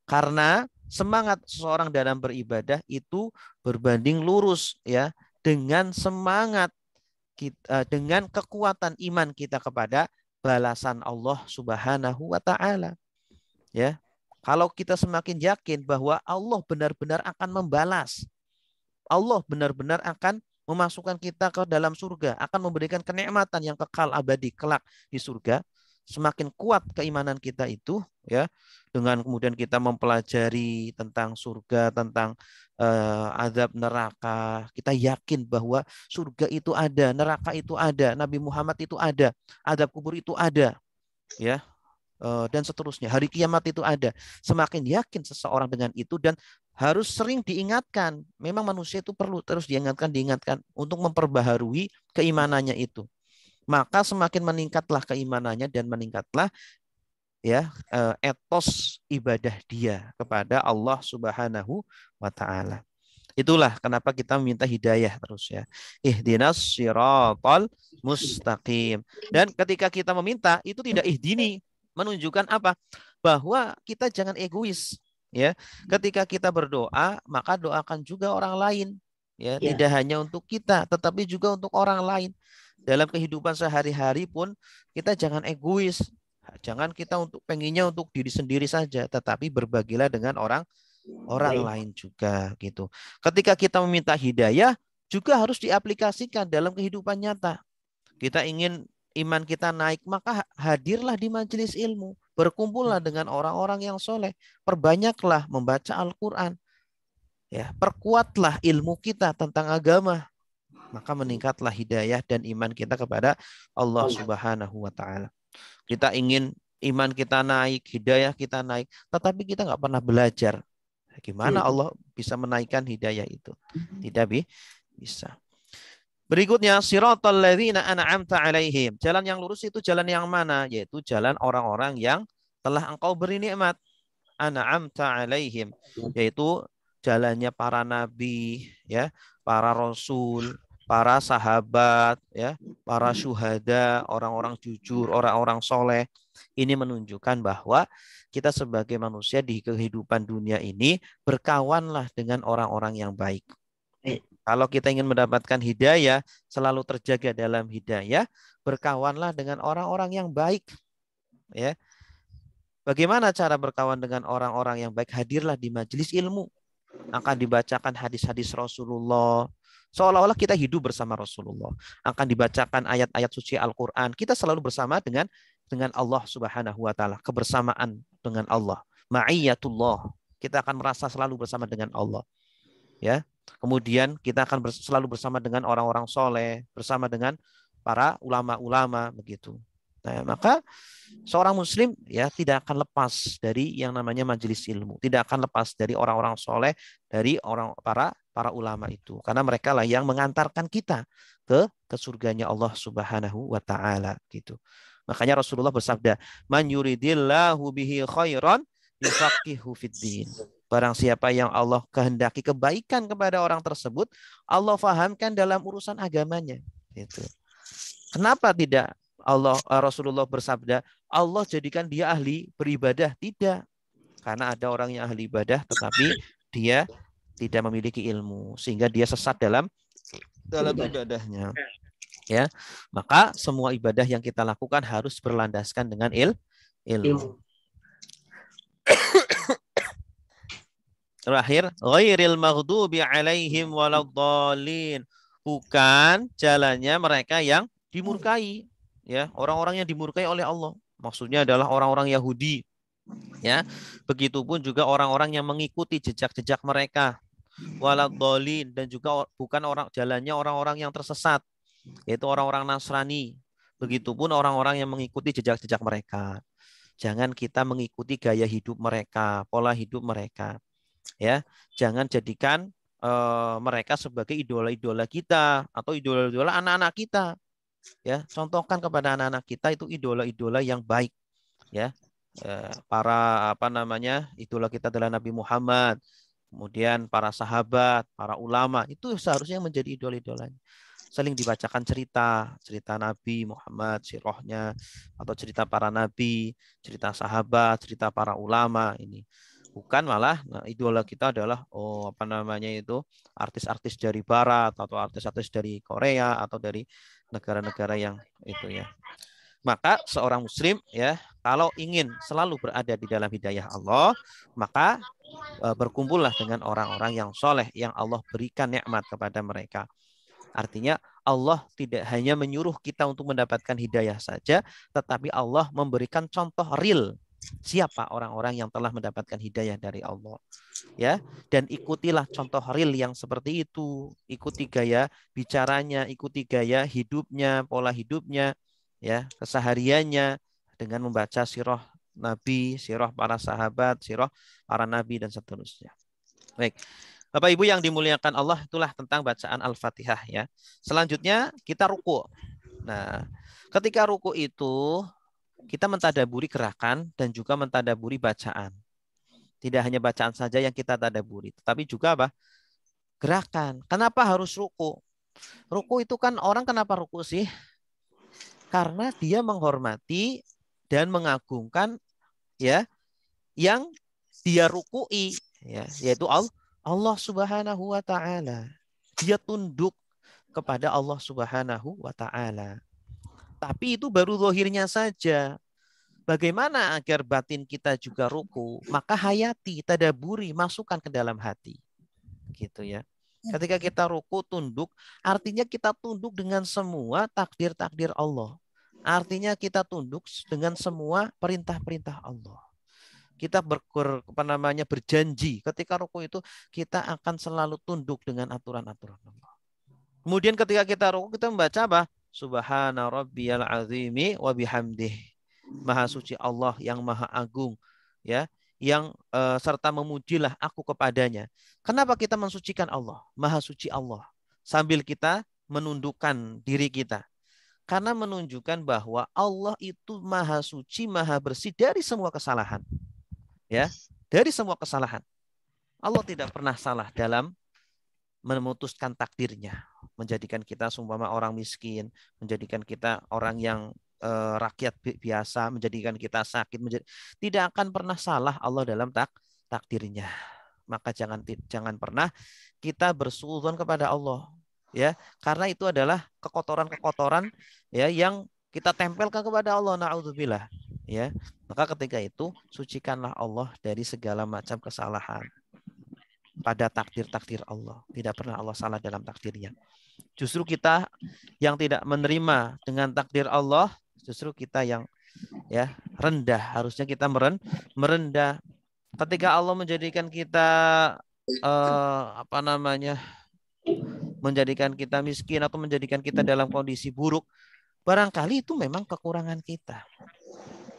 Karena semangat seseorang dalam beribadah itu berbanding lurus, ya, dengan semangat kita, dengan kekuatan iman kita kepada balasan Allah Subhanahu wa taala. Ya. Kalau kita semakin yakin bahwa Allah benar-benar akan membalas, Allah benar-benar akan memasukkan kita ke dalam surga, akan memberikan kenikmatan yang kekal abadi kelak di surga, semakin kuat keimanan kita itu, ya, dengan kemudian kita mempelajari tentang surga, tentang azab neraka, kita yakin bahwa surga itu ada, neraka itu ada, Nabi Muhammad itu ada, azab kubur itu ada, ya, dan seterusnya. Hari kiamat itu ada. Semakin yakin seseorang dengan itu dan harus sering diingatkan. Memang manusia itu perlu terus diingatkan untuk memperbaharui keimanannya itu. Maka semakin meningkatlah keimanannya dan meningkatlah, ya, etos ibadah dia kepada Allah Subhanahu wa taala. Itulah kenapa kita meminta hidayah terus, ya. Ihdinas siratal mustaqim. Dan ketika kita meminta itu tidak ihdini, menunjukkan apa? Bahwa kita jangan egois, ya. Ketika kita berdoa, maka doakan juga orang lain, ya. Tidak hanya untuk kita, tetapi juga untuk orang lain. Dalam kehidupan sehari-hari pun kita jangan egois. Jangan kita pengennya untuk diri sendiri saja, tetapi berbagilah dengan orang lain juga gitu. Ketika kita meminta hidayah juga harus diaplikasikan dalam kehidupan nyata. Kita ingin iman kita naik, maka hadirlah di majelis ilmu, berkumpullah dengan orang-orang yang soleh, perbanyaklah membaca Al-Quran, ya, perkuatlah ilmu kita tentang agama, maka meningkatlah hidayah dan iman kita kepada Allah Subhanahu wa taala. Kita ingin iman kita naik, hidayah kita naik, tetapi kita nggak pernah belajar. Gimana Allah bisa menaikkan hidayah itu? Tidak bisa. Berikutnya, siratal ladzina an'amta alaihim. Jalan yang lurus itu jalan yang mana? Yaitu jalan orang-orang yang telah engkau beri nikmat. An'amta alaihim. Yaitu jalannya para nabi, ya, para rasul, para sahabat, ya, para syuhada, orang-orang jujur, orang-orang soleh. Ini menunjukkan bahwa kita sebagai manusia di kehidupan dunia ini berkawanlah dengan orang-orang yang baik. Kalau kita ingin mendapatkan hidayah, selalu terjaga dalam hidayah, berkawanlah dengan orang-orang yang baik. Ya, bagaimana cara berkawan dengan orang-orang yang baik? Hadirlah di majelis ilmu. Akan dibacakan hadis-hadis Rasulullah. Seolah-olah kita hidup bersama Rasulullah. Akan dibacakan ayat-ayat suci Al-Quran. Kita selalu bersama dengan Allah Subhanahu wa taala, kebersamaan dengan Allah. Ma'iyatullah. Kita akan merasa selalu bersama dengan Allah. Ya. Kemudian kita akan selalu bersama dengan orang-orang soleh, bersama dengan para ulama-ulama begitu. Nah, maka seorang muslim ya tidak akan lepas dari yang namanya majelis ilmu, tidak akan lepas dari orang-orang soleh, dari para ulama itu, karena mereka lah yang mengantarkan kita ke surganya Allah Subhanahu wa taala gitu. Makanya Rasulullah bersabda, "Man yuridillahu bihi khairan yufaqihu fiddin." Barang siapa yang Allah kehendaki kebaikan kepada orang tersebut, Allah fahamkan dalam urusan agamanya. Gitu. Kenapa tidak Rasulullah bersabda, Allah jadikan dia ahli beribadah? Tidak. Karena ada orang yang ahli ibadah, tetapi dia tidak memiliki ilmu, sehingga dia sesat dalam ibadahnya. Ya, maka semua ibadah yang kita lakukan harus berlandaskan dengan ilmu. Terakhir, ghairil maghdubi alaihim waladhdallin. Bukan jalannya mereka yang dimurkai, ya, orang-orang yang dimurkai oleh Allah. Maksudnya adalah orang-orang Yahudi, ya. Begitupun juga orang-orang yang mengikuti jejak-jejak mereka, waladhdallin, dan juga bukan jalannya orang-orang yang tersesat, yaitu orang-orang Nasrani. Begitupun orang-orang yang mengikuti jejak-jejak mereka. Jangan kita mengikuti gaya hidup mereka, pola hidup mereka. Ya, jangan jadikan mereka sebagai idola-idola kita atau idola-idola anak-anak kita. Ya, contohkan kepada anak-anak kita itu idola-idola yang baik. Ya, para idola kita adalah Nabi Muhammad, kemudian para sahabat, para ulama, itu seharusnya menjadi idola-idolanya. Saling dibacakan cerita Nabi Muhammad, sirahnya, atau cerita para nabi, cerita sahabat, cerita para ulama ini. Bukan malah idola kita adalah artis-artis dari barat atau artis-artis dari Korea atau dari negara-negara yang itu ya. Maka seorang muslim ya, kalau ingin selalu berada di dalam hidayah Allah, maka berkumpullah dengan orang-orang yang soleh yang Allah berikan nikmat kepada mereka. Artinya Allah tidak hanya menyuruh kita untuk mendapatkan hidayah saja, tetapi Allah memberikan contoh real siapa orang-orang yang telah mendapatkan hidayah dari Allah. Ya, dan ikutilah contoh real yang seperti itu. Ikuti gaya bicaranya, ikuti gaya hidupnya, pola hidupnya, ya, kesehariannya dengan membaca sirah Nabi, sirah para sahabat, sirah para nabi dan seterusnya. Baik. Bapak Ibu yang dimuliakan Allah, itulah tentang bacaan Al-Fatihah ya. Selanjutnya kita ruku. Nah, ketika ruku itu kita mentadaburi gerakan dan juga mentadaburi bacaan. Tidak hanya bacaan saja yang kita tadaburi, tetapi juga apa? Gerakan. Kenapa harus ruku? Ruku itu kan orang kenapa ruku sih? Karena dia menghormati dan mengagungkan ya yang dia rukui ya, yaitu Allah Subhanahu wa taala. Dia tunduk kepada Allah Subhanahu wa taala. Tapi itu baru zahirnya saja. Bagaimana agar batin kita juga ruku? Maka hayati, tadaburi, masukkan ke dalam hati. Gitu ya. Ketika kita ruku tunduk, artinya kita tunduk dengan semua takdir-takdir Allah. Artinya kita tunduk dengan semua perintah-perintah Allah. Kita berjanji ketika ruku itu kita akan selalu tunduk dengan aturan-aturan Allah. Kemudian ketika kita ruku kita membaca apa? Subhana rabbiyal azimi wa bihamdih. Maha suci Allah yang maha agung, ya, yang serta memujilah aku kepadanya. Kenapa kita mensucikan Allah? Maha suci Allah. Sambil kita menundukkan diri kita. Karena menunjukkan bahwa Allah itu maha suci, maha bersih dari semua kesalahan. Ya, dari semua kesalahan. Allah tidak pernah salah dalam memutuskan takdirnya, menjadikan kita seumpama orang miskin, menjadikan kita orang yang rakyat biasa, menjadikan kita sakit, tidak akan pernah salah Allah dalam takdirnya. Maka jangan pernah kita bersuudzon kepada Allah, ya, karena itu adalah kekotoran-kekotoran, ya, yang kita tempelkan kepada Allah, naudzubillah, ya. Maka ketika itu sucikanlah Allah dari segala macam kesalahan pada takdir-takdir Allah. Tidak pernah Allah salah dalam takdirnya. Justru kita yang tidak menerima dengan takdir Allah, justru kita yang, ya, rendah. Harusnya kita merendah. Ketika Allah menjadikan kita menjadikan kita miskin atau menjadikan kita dalam kondisi buruk, barangkali itu memang kekurangan kita.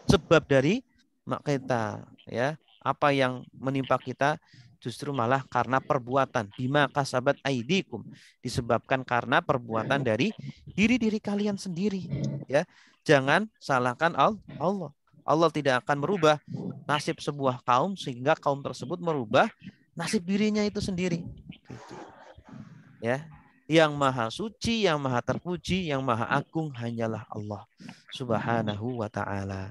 Sebab dari kita, ya, apa yang menimpa kita justru malah karena perbuatan, bima kasabat aidikum, disebabkan karena perbuatan dari diri kalian sendiri, ya. Jangan salahkan Allah. Allah tidak akan merubah nasib sebuah kaum sehingga kaum tersebut merubah nasib dirinya itu sendiri, gitu. Ya, yang maha suci, yang maha terpuji, yang maha agung hanyalah Allah Subhanahu wa ta'ala.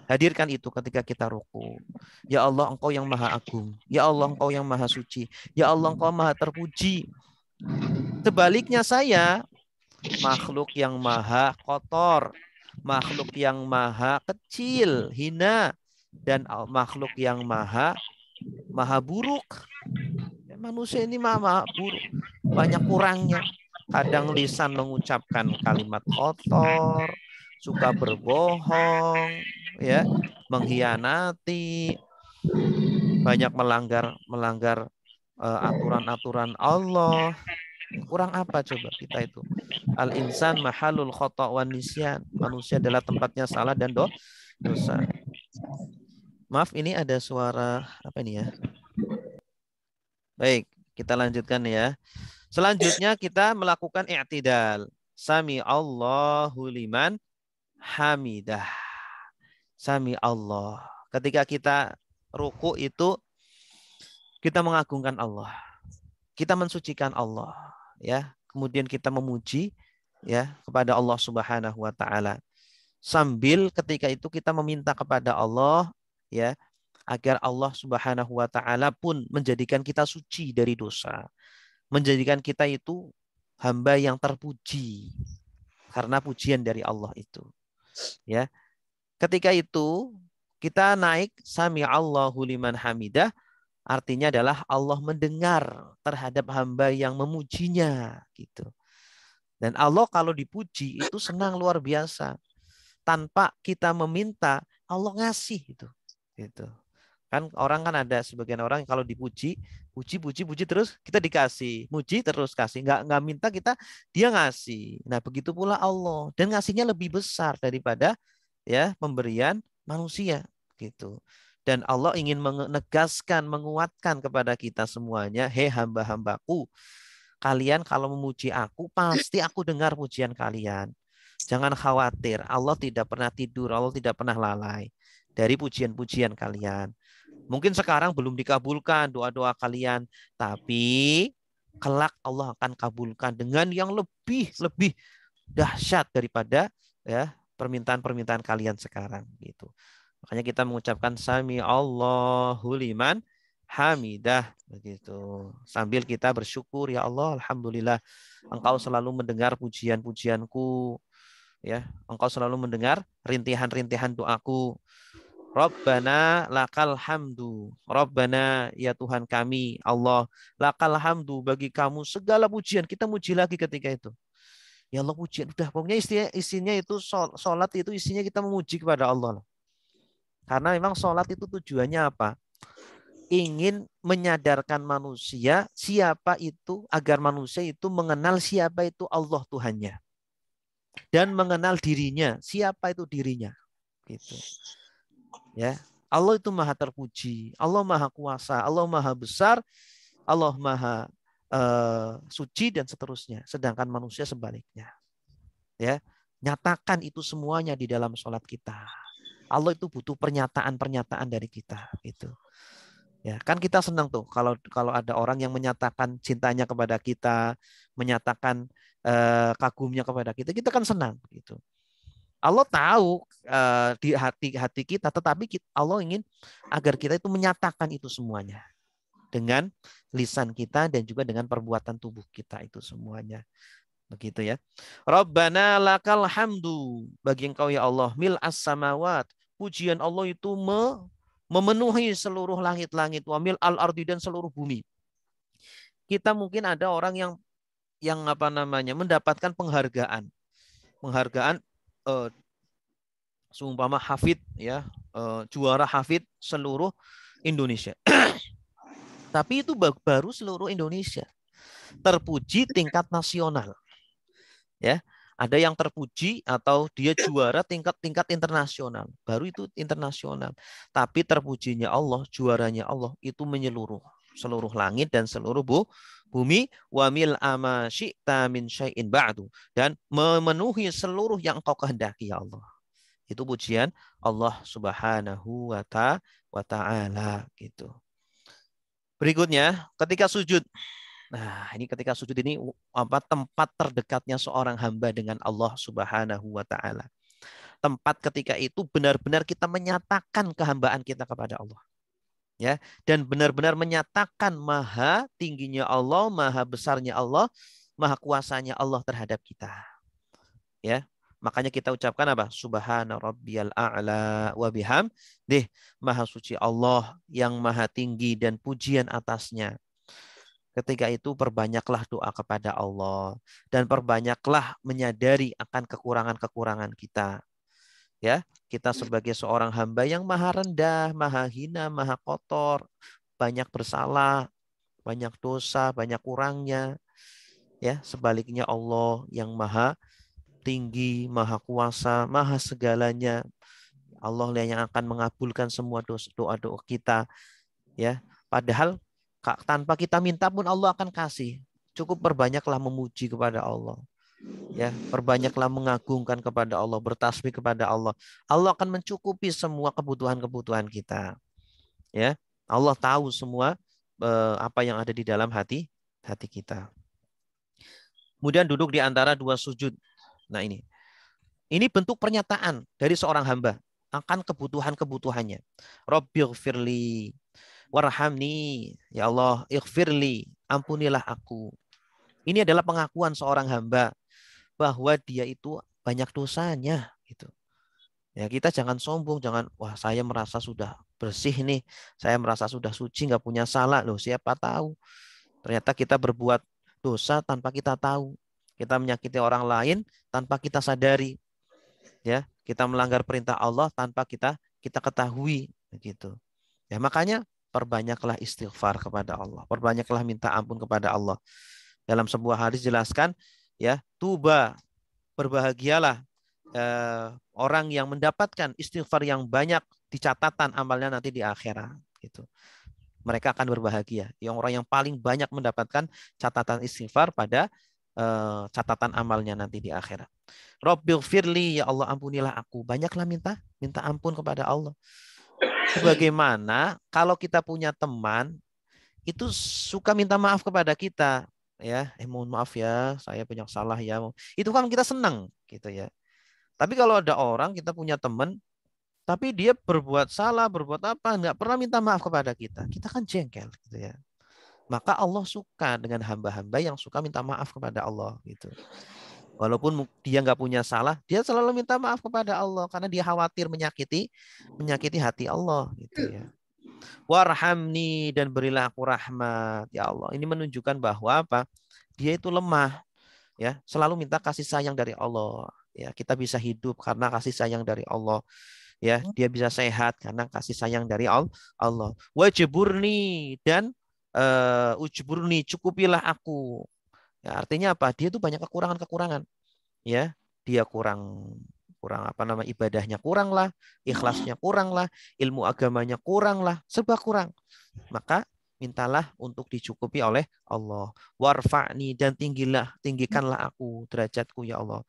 Hadirkan itu ketika kita ruku. Ya Allah, Engkau yang maha agung. Ya Allah, Engkau yang maha suci. Ya Allah, Engkau maha terpuji. Sebaliknya saya, makhluk yang maha kotor, makhluk yang maha kecil, hina, dan makhluk yang maha buruk. Manusia ini maha buruk, banyak kurangnya. Kadang lisan mengucapkan kalimat kotor, suka berbohong, ya, mengkhianati, banyak melanggar aturan-aturan Allah. Kurang apa coba kita itu? Al insan mahalul khata' wan nisyan. Manusia adalah tempatnya salah dan dosa. Maaf, ini ada suara apa ini ya? Baik, kita lanjutkan ya. Selanjutnya kita melakukan i'tidal. Sami Allahu liman hamidah. Sami Allah. Ketika kita ruku itu kita mengagungkan Allah. Kita mensucikan Allah, ya. Kemudian kita memuji, ya, kepada Allah Subhanahu wa taala. Sambil ketika itu kita meminta kepada Allah, ya, agar Allah Subhanahu wa taala pun menjadikan kita suci dari dosa. Menjadikan kita itu hamba yang terpuji karena pujian dari Allah itu, ya. Ketika itu kita naik sami Allahu liman hamidah, artinya adalah Allah mendengar terhadap hamba yang memujinya, gitu. Dan Allah kalau dipuji itu senang luar biasa. Tanpa kita meminta, Allah ngasih itu. Gitu. Kan orang kan ada sebagian orang kalau dipuji, puji terus kita dikasih, muji terus kasih, nggak minta kita, dia ngasih. Nah begitu pula Allah, dan ngasihnya lebih besar daripada, ya, pemberian manusia, gitu. Dan Allah ingin menegaskan, menguatkan kepada kita semuanya, hei hamba-hambaku, kalian kalau memuji aku, pasti aku dengar pujian kalian. Jangan khawatir, Allah tidak pernah tidur, Allah tidak pernah lalai dari pujian-pujian kalian. Mungkin sekarang belum dikabulkan doa-doa kalian, tapi kelak Allah akan kabulkan dengan yang lebih dahsyat daripada, ya, permintaan-permintaan kalian sekarang, gitu. Makanya kita mengucapkan sami Allahu liman hamidah, begitu. Sambil kita bersyukur, ya Allah, alhamdulillah Engkau selalu mendengar pujian-pujianku, ya. Engkau selalu mendengar rintihan-rintihan doaku. Rabbana lakal hamdu. Rabbana, ya Tuhan kami, Allah, lakal hamdu, bagi kamu segala pujian. Kita muji lagi ketika itu. Ya Allah, pujian. Udah, pokoknya isinya itu sholat itu isinya kita memuji kepada Allah. Karena memang sholat itu tujuannya apa? Ingin menyadarkan manusia siapa itu, agar manusia itu mengenal siapa itu Allah Tuhannya. Dan mengenal dirinya, siapa itu dirinya. Gitu. Ya, Allah itu maha terpuji, Allah maha kuasa, Allah maha besar, Allah maha suci dan seterusnya. Sedangkan manusia sebaliknya. Ya, nyatakan itu semuanya di dalam sholat kita. Allah itu butuh pernyataan-pernyataan dari kita, itu. Ya, kan kita senang tuh kalau kalau ada orang yang menyatakan cintanya kepada kita, menyatakan kagumnya kepada kita, kita kan senang gitu. Allah tahu di hati kita, tetapi Allah ingin agar kita itu menyatakan itu semuanya dengan lisan kita dan juga dengan perbuatan tubuh kita itu semuanya. Begitu ya. Rabbana lakal hamdu. Bagi engkau ya Allah, mil as samawat. Pujian Allah itu memenuhi seluruh langit-langit. Wa mil al ardi dan seluruh bumi. Kita mungkin ada orang yang apa namanya mendapatkan penghargaan. Penghargaan seumpama hafid ya, juara hafid seluruh Indonesia. Tapi itu baru seluruh Indonesia. Terpuji tingkat nasional. Ya, ada yang terpuji atau dia juara tingkat internasional, baru itu internasional. Tapi terpujinya Allah, juaranya Allah itu menyeluruh seluruh langit dan seluruh bumi, wa mil ama syi'ta min syai'in ba'du, dan memenuhi seluruh yang engkau kehendaki ya Allah. Itu pujian Allah Subhanahu wa ta'ala gitu. Berikutnya ketika sujud. Nah, ini ketika sujud ini apa tempat terdekatnya seorang hamba dengan Allah Subhanahu wa taala. Tempat ketika itu benar-benar kita menyatakan kehambaan kita kepada Allah. Ya, dan benar-benar menyatakan maha tingginya Allah, maha besarnya Allah, maha kuasanya Allah terhadap kita. Ya. Makanya kita ucapkan apa? Subhana rabbiyal a'la wa bihamdih. Maha suci Allah yang maha tinggi dan pujian atasnya. Ketika itu perbanyaklah doa kepada Allah dan perbanyaklah menyadari akan kekurangan-kekurangan kita. Ya, kita sebagai seorang hamba yang maha rendah, maha hina, maha kotor, banyak bersalah, banyak dosa, banyak kurangnya. Ya, sebaliknya Allah yang maha tinggi, maha kuasa, maha segalanya. Allah yang akan mengabulkan semua doa-doa kita. Ya, padahal tanpa kita minta pun Allah akan kasih. Cukup perbanyaklah memuji kepada Allah. Ya, perbanyaklah mengagungkan kepada Allah, bertasbih kepada Allah. Allah akan mencukupi semua kebutuhan-kebutuhan kita. Ya, Allah tahu semua apa yang ada di dalam hati kita. Kemudian duduk di antara dua sujud. Nah, ini bentuk pernyataan dari seorang hamba akan kebutuhan-kebutuhannya. Rabbighfirli warhamni, ya Allah, ighfirli, ampunilah aku. Ini adalah pengakuan seorang hamba bahwa dia itu banyak dosanya gitu. Ya, kita jangan sombong, jangan wah saya merasa sudah bersih nih, saya merasa sudah suci, nggak punya salah. Loh, siapa tahu ternyata kita berbuat dosa tanpa kita tahu. Kita menyakiti orang lain tanpa kita sadari. Ya, kita melanggar perintah Allah tanpa kita ketahui gitu. Ya, makanya perbanyaklah istighfar kepada Allah, perbanyaklah minta ampun kepada Allah. Dalam sebuah hadis jelaskan, ya, tuba, berbahagialah orang yang mendapatkan istighfar yang banyak di catatan amalnya nanti di akhirat. Gitu. Mereka akan berbahagia. Yang orang yang paling banyak mendapatkan catatan istighfar pada catatan amalnya nanti di akhirat. Rabbighfirli, ya Allah ampunilah aku. Banyaklah minta ampun kepada Allah. Sebagaimana kalau kita punya teman itu suka minta maaf kepada kita, ya, mohon maaf ya, saya banyak salah ya. Itu kan kita senang gitu ya. Tapi kalau ada orang kita punya teman, tapi dia berbuat salah, berbuat apa, nggak pernah minta maaf kepada kita kan jengkel gitu ya. Maka Allah suka dengan hamba-hamba yang suka minta maaf kepada Allah gitu. Walaupun dia nggak punya salah, dia selalu minta maaf kepada Allah karena dia khawatir menyakiti hati Allah gitu ya. Warhamni, dan berilah aku rahmat ya Allah. Ini menunjukkan bahwa apa? Dia itu lemah ya, selalu minta kasih sayang dari Allah. Ya, kita bisa hidup karena kasih sayang dari Allah. Ya, dia bisa sehat karena kasih sayang dari Allah. Wajburni, dan ujburni, cukupilah aku. Ya, artinya apa? Dia itu banyak kekurangan-kekurangan. Ya, dia kurang kurang apa nama ibadahnya kurang lah, ikhlasnya kurang lah, ilmu agamanya kurang lah, serba kurang. Maka mintalah untuk dicukupi oleh Allah. Warfa'ni, dan tinggikanlah aku derajatku ya Allah.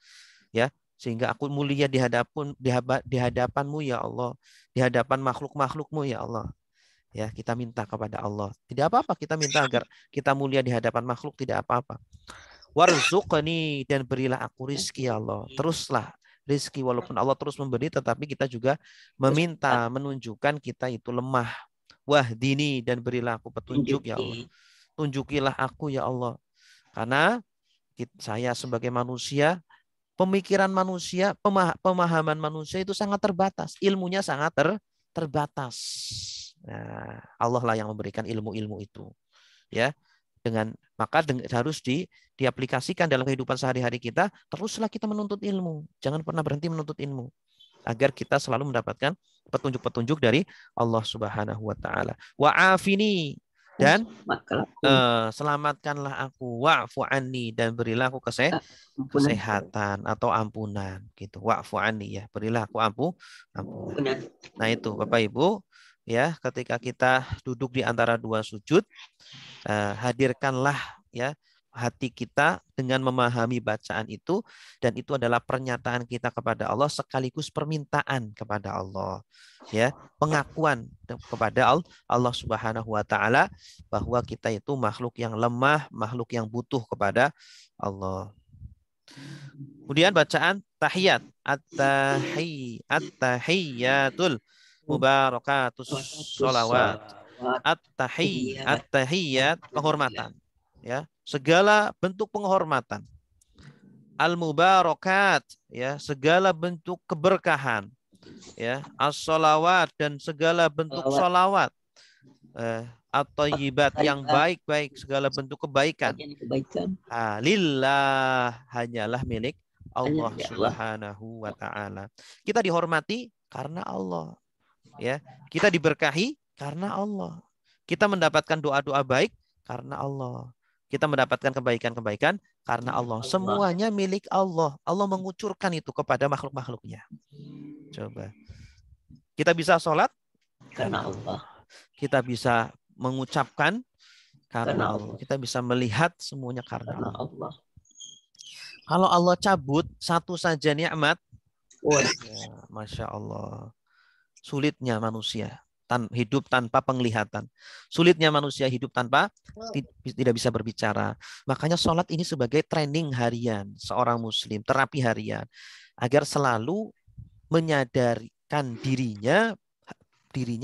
Ya, sehingga aku mulia di hadapanmu ya Allah, di hadapan makhluk-makhlukmu ya Allah. Ya, kita minta kepada Allah. Tidak apa-apa kita minta agar kita mulia di hadapan makhluk, tidak apa-apa. Warzuqni, dan berilah aku rizki ya Allah. Teruslah rizki, walaupun Allah terus memberi, tetapi kita juga meminta, menunjukkan kita itu lemah. Wahdini, dan berilah aku petunjuk ya Allah. Tunjukilah aku ya Allah. Karena saya sebagai manusia, pemikiran manusia, pemahaman manusia itu sangat terbatas. Ilmunya sangat terbatas. Nah, Allah lah yang memberikan ilmu-ilmu itu. Ya, maka harus diaplikasikan dalam kehidupan sehari-hari kita. Teruslah kita menuntut ilmu. Jangan pernah berhenti menuntut ilmu agar kita selalu mendapatkan petunjuk-petunjuk dari Allah Subhanahu wa taala. Wa'afini, dan selamatkanlah aku, wa'fu anni, dan berilah aku kesehatan atau ampunan gitu. Wa'fu anni, ya, berilah aku ampunan. Nah, itu Bapak Ibu, ya, ketika kita duduk di antara dua sujud, hadirkanlah ya hati kita dengan memahami bacaan itu, dan itu adalah pernyataan kita kepada Allah sekaligus permintaan kepada Allah, ya, pengakuan kepada Allah Subhanahu wa taala bahwa kita itu makhluk yang lemah, makhluk yang butuh kepada Allah. Kemudian bacaan tahiyat, at-tahiyyatul mubarakatus sholawat. At-tahiyyat, penghormatan, ya, segala bentuk penghormatan. Al-mubarakat, ya, segala bentuk keberkahan, ya. As-sholawat, dan segala bentuk sholawat. At-thayyibat, yang baik-baik, segala bentuk kebaikan. Lillah, hanyalah milik Allah Subhanahu wa taala. Kita dihormati karena Allah, ya. Kita diberkahi karena Allah. Kita mendapatkan doa-doa baik karena Allah. Kita mendapatkan kebaikan-kebaikan karena Allah. Semuanya milik Allah. Allah mengucurkan itu kepada makhluk-makhluknya. Coba. Kita bisa sholat karena Allah. Kita bisa mengucapkan karena Allah. Kita bisa melihat semuanya karena Allah. Kalau Allah cabut satu saja nikmat, ya, Masya Allah. Sulitnya manusia hidup tanpa penglihatan. Sulitnya manusia hidup tanpa tidak bisa berbicara. Makanya sholat ini sebagai training harian seorang muslim, terapi harian, agar selalu menyadarkan dirinya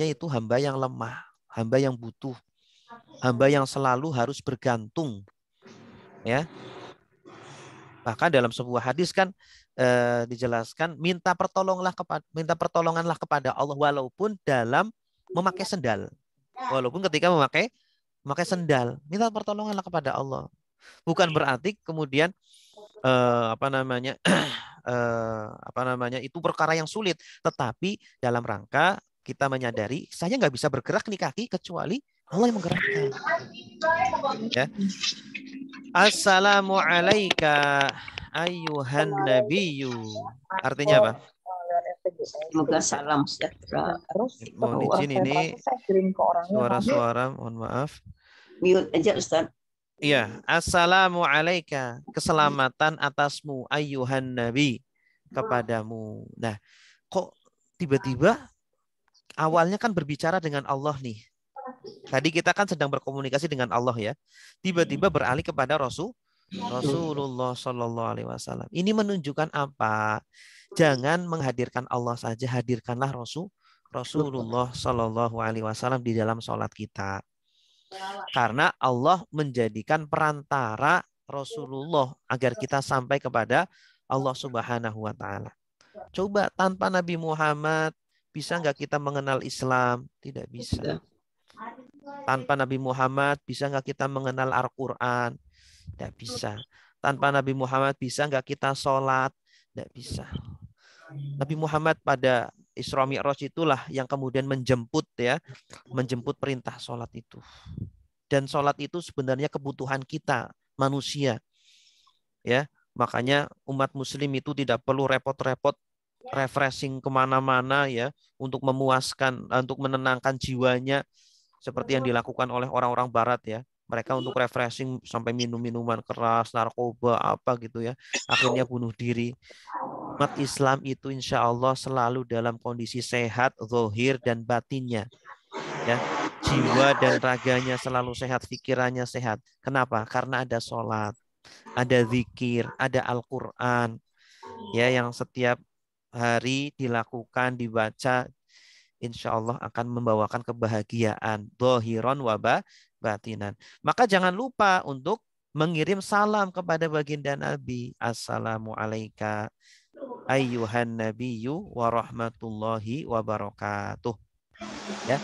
itu hamba yang lemah, hamba yang butuh, hamba yang selalu harus bergantung. Ya. Bahkan dalam sebuah hadis kan dijelaskan minta pertolonganlah kepada Allah walaupun dalam memakai sendal. Walaupun ketika memakai sendal, minta pertolonganlah kepada Allah. Bukan berarti kemudian itu perkara yang sulit, tetapi dalam rangka kita menyadari saya nggak bisa bergerak nih kaki kecuali Allah yang menggerakkan. Ya. Assalamualaikum ayyuhan nabiyyu. Artinya apa? Semoga salam sejahtera. Mohon izin ini suara-suara, mohon maaf. Mute aja Ustaz. Iya, assalamualaikum, keselamatan atasmu ayyuhan nabi, kepadamu. Nah, kok tiba-tiba awalnya kan berbicara dengan Allah nih. Tadi kita kan sedang berkomunikasi dengan Allah ya. Tiba-tiba beralih kepada Rasulullah Shallallahu Alaihi Wasallam. Ini menunjukkan apa? Jangan menghadirkan Allah saja, hadirkanlah Rasulullah Shallallahu Alaihi Wasallam di dalam sholat kita. Karena Allah menjadikan perantara Rasulullah agar kita sampai kepada Allah Subhanahu Wa Taala. Coba tanpa Nabi Muhammad bisa nggak kita mengenal Islam? Tidak bisa. Tanpa Nabi Muhammad bisa nggak kita mengenal Al-Quran? Tidak bisa. Tanpa Nabi Muhammad bisa nggak kita sholat? Tidak bisa. Nabi Muhammad pada Isra Mi'raj itulah yang kemudian menjemput perintah sholat itu. Dan sholat itu sebenarnya kebutuhan kita manusia. Ya, makanya umat Muslim itu tidak perlu repot-repot refreshing kemana-mana ya untuk memuaskan, untuk menenangkan jiwanya. Seperti yang dilakukan oleh orang-orang barat ya. Mereka untuk refreshing sampai minum minuman keras, narkoba, apa gitu ya. Akhirnya bunuh diri. Umat Islam itu insya Allah selalu dalam kondisi sehat, zahir dan batinnya. Ya. jiwa dan raganya selalu sehat, pikirannya sehat. Kenapa? Karena ada sholat, ada zikir, ada Al-Quran, ya, yang setiap hari dilakukan, dibaca, insya Allah akan membawakan kebahagiaan, dohiron waba batinan. Maka jangan lupa untuk mengirim salam kepada baginda Nabi. Assalamualaikum ayyuhan nabiyyu wa rahmatullahi wabarakatuh. Ya.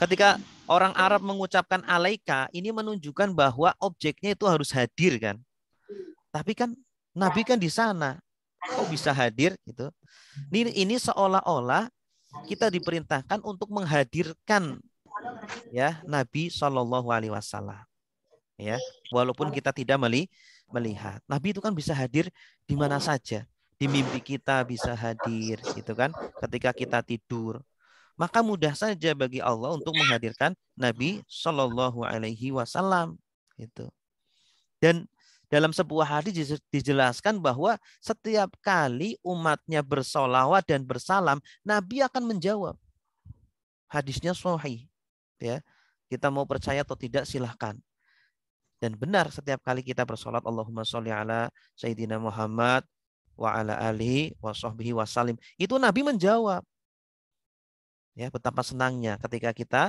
Ketika orang Arab mengucapkan alaika, ini menunjukkan bahwa objeknya itu harus hadir kan. Tapi kan Nabi kan di sana. Kok bisa hadir gitu? Ini seolah-olah kita diperintahkan untuk menghadirkan ya Nabi Shallallahu Alaihi Wasallam. Ya, walaupun kita tidak melihat, Nabi itu kan bisa hadir di mana saja. Di mimpi kita bisa hadir, gitu kan? Ketika kita tidur, maka mudah saja bagi Allah untuk menghadirkan Nabi Shallallahu Alaihi Wasallam. Gitu. Dan dalam sebuah hadis dijelaskan bahwa setiap kali umatnya bersolawat dan bersalam, Nabi akan menjawab. Hadisnya sahih. Ya, kita mau percaya atau tidak silahkan. Dan benar setiap kali kita bersolat Allahumma sholli ala Sayyidina Muhammad wa ala alihi wa sahbihi wasallim. Itu Nabi menjawab. Ya, betapa senangnya ketika kita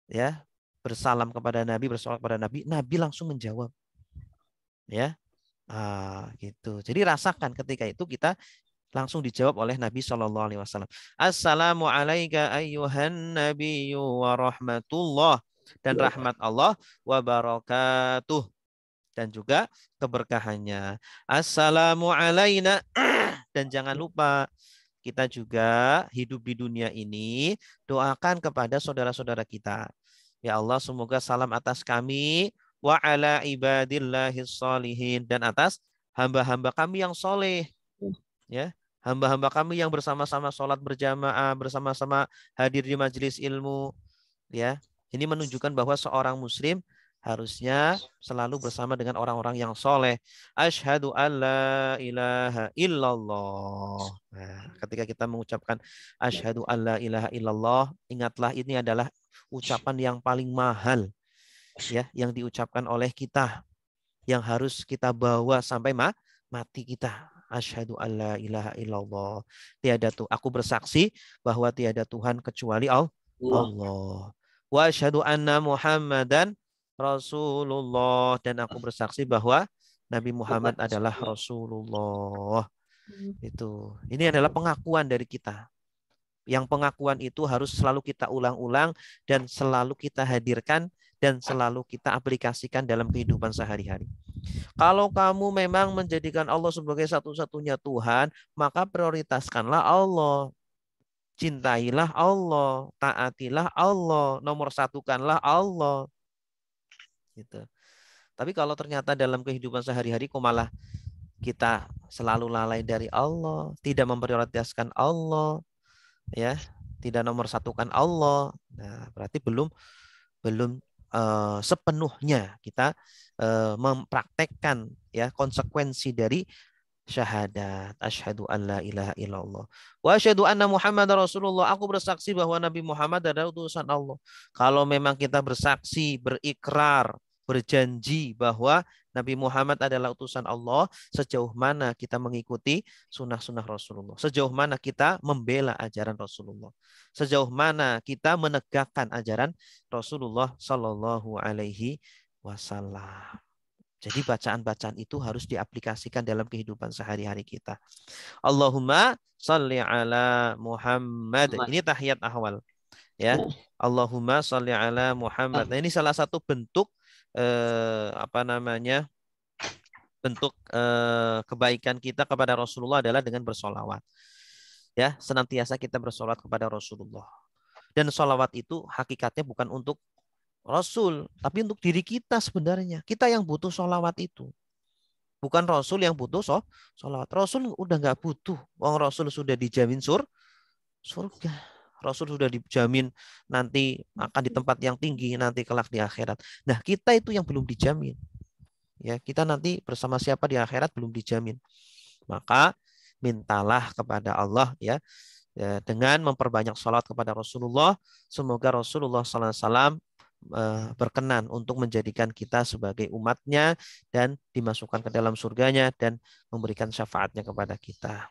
ya bersalam kepada Nabi, bersolat kepada Nabi, Nabi langsung menjawab. Ya. Gitu. Jadi rasakan ketika itu kita langsung dijawab oleh Nabi Shallallahu Alaihi Wasallam. Assalamualaikum ayyuhan nabiyyu wa rahmatullah, dan rahmat Allah wa barakatuh, dan juga keberkahannya. Assalamu alaina, dan jangan lupa kita juga hidup di dunia ini, doakan kepada saudara-saudara kita. Ya Allah, semoga salam atas kami wa ala ibadillahis sholihin, dan atas hamba-hamba kami yang soleh. Ya, hamba-hamba kami yang bersama-sama sholat berjamaah, bersama-sama hadir di majelis ilmu. Ya, ini menunjukkan bahwa seorang muslim harusnya selalu bersama dengan orang-orang yang soleh. Asyhadu alla ilaha illallah. Nah, ketika kita mengucapkan asyhadu alla ilaha illallah, ingatlah ini adalah ucapan yang paling mahal, ya, yang diucapkan oleh kita, yang harus kita bawa sampai mati kita. Asyhadu alla ilaha illallah. Aku bersaksi bahwa tiada Tuhan kecuali Allah. Wa asyhadu anna Muhammadan Rasulullah, dan aku bersaksi bahwa Nabi Muhammad adalah Rasulullah. Itu. Ini adalah pengakuan dari kita. Yang pengakuan itu harus selalu kita ulang-ulang dan selalu kita hadirkan dan selalu kita aplikasikan dalam kehidupan sehari-hari. Kalau kamu memang menjadikan Allah sebagai satu-satunya Tuhan, maka prioritaskanlah Allah. Cintailah Allah, taatilah Allah, nomor satukanlah Allah. Gitu. Tapi kalau ternyata dalam kehidupan sehari-hari kok malah kita selalu lalai dari Allah, tidak memprioritaskan Allah, ya, tidak nomor satukan Allah, nah berarti belum sepenuhnya kita mempraktekkan ya konsekuensi dari syahadat asyhadu alla ilaha illallah wa asyhadu anna Muhammad Rasulullah. Aku bersaksi bahwa Nabi Muhammad adalah utusan Allah. Kalau memang kita bersaksi, berikrar, berjanji bahwa Nabi Muhammad adalah utusan Allah, sejauh mana kita mengikuti sunnah-sunnah Rasulullah, sejauh mana kita membela ajaran Rasulullah, sejauh mana kita menegakkan ajaran Rasulullah Shallallahu Alaihi Wasallam. Jadi bacaan-bacaan itu harus diaplikasikan dalam kehidupan sehari-hari kita. Allahumma sholli ala Muhammad. Ini tahiyat awal, ya. Allahumma sholli ala Muhammad. Nah, ini salah satu bentuk bentuk kebaikan kita kepada Rasulullah adalah dengan bersolawat. Ya, senantiasa kita bersolawat kepada Rasulullah. Dan solawat itu hakikatnya bukan untuk Rasul, tapi untuk diri kita sebenarnya. Kita yang butuh solawat itu. Bukan Rasul yang butuh solawat. Rasul udah nggak butuh. Wong Rasul sudah dijamin surga. Rasul sudah dijamin nanti akan di tempat yang tinggi nanti kelak di akhirat. Nah, kita itu yang belum dijamin. Ya, kita nanti bersama siapa di akhirat belum dijamin. Maka mintalah kepada Allah ya, dengan memperbanyak salat kepada Rasulullah. Semoga Rasulullah SAW berkenan untuk menjadikan kita sebagai umatnya dan dimasukkan ke dalam surganya dan memberikan syafaatnya kepada kita.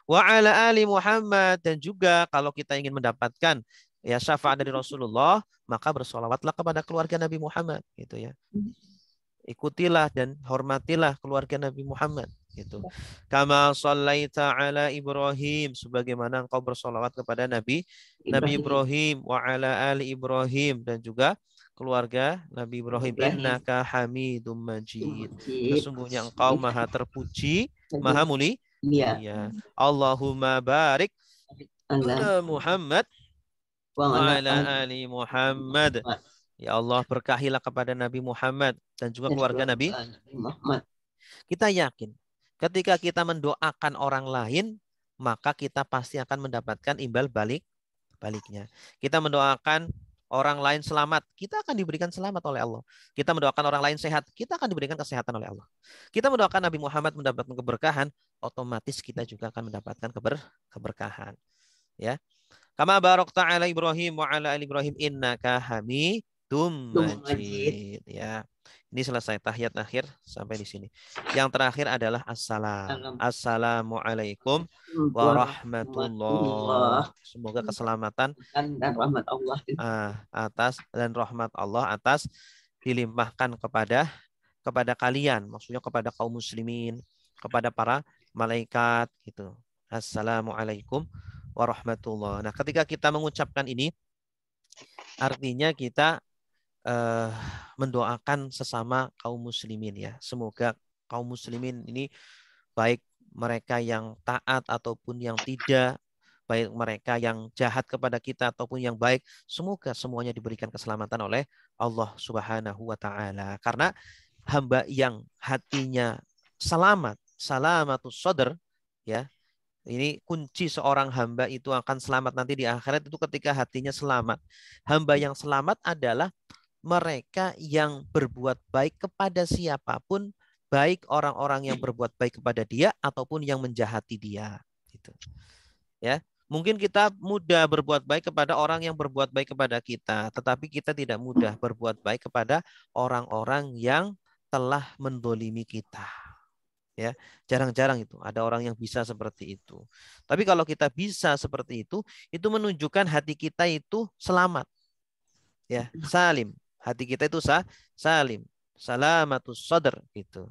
Wa ala ali Muhammad, dan juga kalau kita ingin mendapatkan ya syafaat dari Rasulullah, maka bersolawatlah kepada keluarga Nabi Muhammad gitu ya. Ikutilah dan hormatilah keluarga Nabi Muhammad gitu. Kama shallaita ala Ibrahim, sebagaimana engkau bersolawat kepada Nabi Ibrahim, wa ala ali Ibrahim, dan juga keluarga Nabi Ibrahim. Innaka Hamidum Majid, sesungguhnya engkau maha terpuji, maha mulia. Allahumma barik ala Muhammad wa ala ali Muhammad. Ya Allah, berkahilah kepada Nabi Muhammad dan juga keluarga Nabi Muhammad. Kita yakin ketika kita mendoakan orang lain, maka kita pasti akan mendapatkan imbal baliknya. Kita mendoakan orang lain selamat, kita akan diberikan selamat oleh Allah. Kita mendoakan orang lain sehat, kita akan diberikan kesehatan oleh Allah. Kita mendoakan Nabi Muhammad mendapatkan keberkahan, otomatis kita juga akan mendapatkan keberkahan. Ya. Kama barakta ala Ibrahim wa ala ali Ibrahim innaka Hamidum Majid. Ya. Ini selesai tahiyat akhir sampai di sini. Yang terakhir adalah assalam. Assalamualaikum warahmatullah. Semoga keselamatan dan rahmat Allah rahmat Allah atas dilimpahkan kepada kalian, maksudnya kepada kaum muslimin, kepada para malaikat gitu. Assalamualaikum warahmatullah. Nah, ketika kita mengucapkan ini, artinya kita mendoakan sesama kaum muslimin ya. Semoga kaum muslimin ini, baik mereka yang taat ataupun yang tidak, baik mereka yang jahat kepada kita ataupun yang baik, semoga semuanya diberikan keselamatan oleh Allah Subhanahu wa taala. Karena hamba yang hatinya selamat, salamatus sadr ya. Ini kunci seorang hamba itu akan selamat nanti di akhirat itu ketika hatinya selamat. Hamba yang selamat adalah mereka yang berbuat baik kepada siapapun, baik orang-orang yang berbuat baik kepada dia ataupun yang menjahati dia. Gitu. Ya, mungkin kita mudah berbuat baik kepada orang yang berbuat baik kepada kita, tetapi kita tidak mudah berbuat baik kepada orang-orang yang telah mendolimi kita. Ya, jarang-jarang itu ada orang yang bisa seperti itu. Tapi kalau kita bisa seperti itu menunjukkan hati kita itu selamat. Ya, salim. Hati kita itu salim. Salamatus sadr gitu.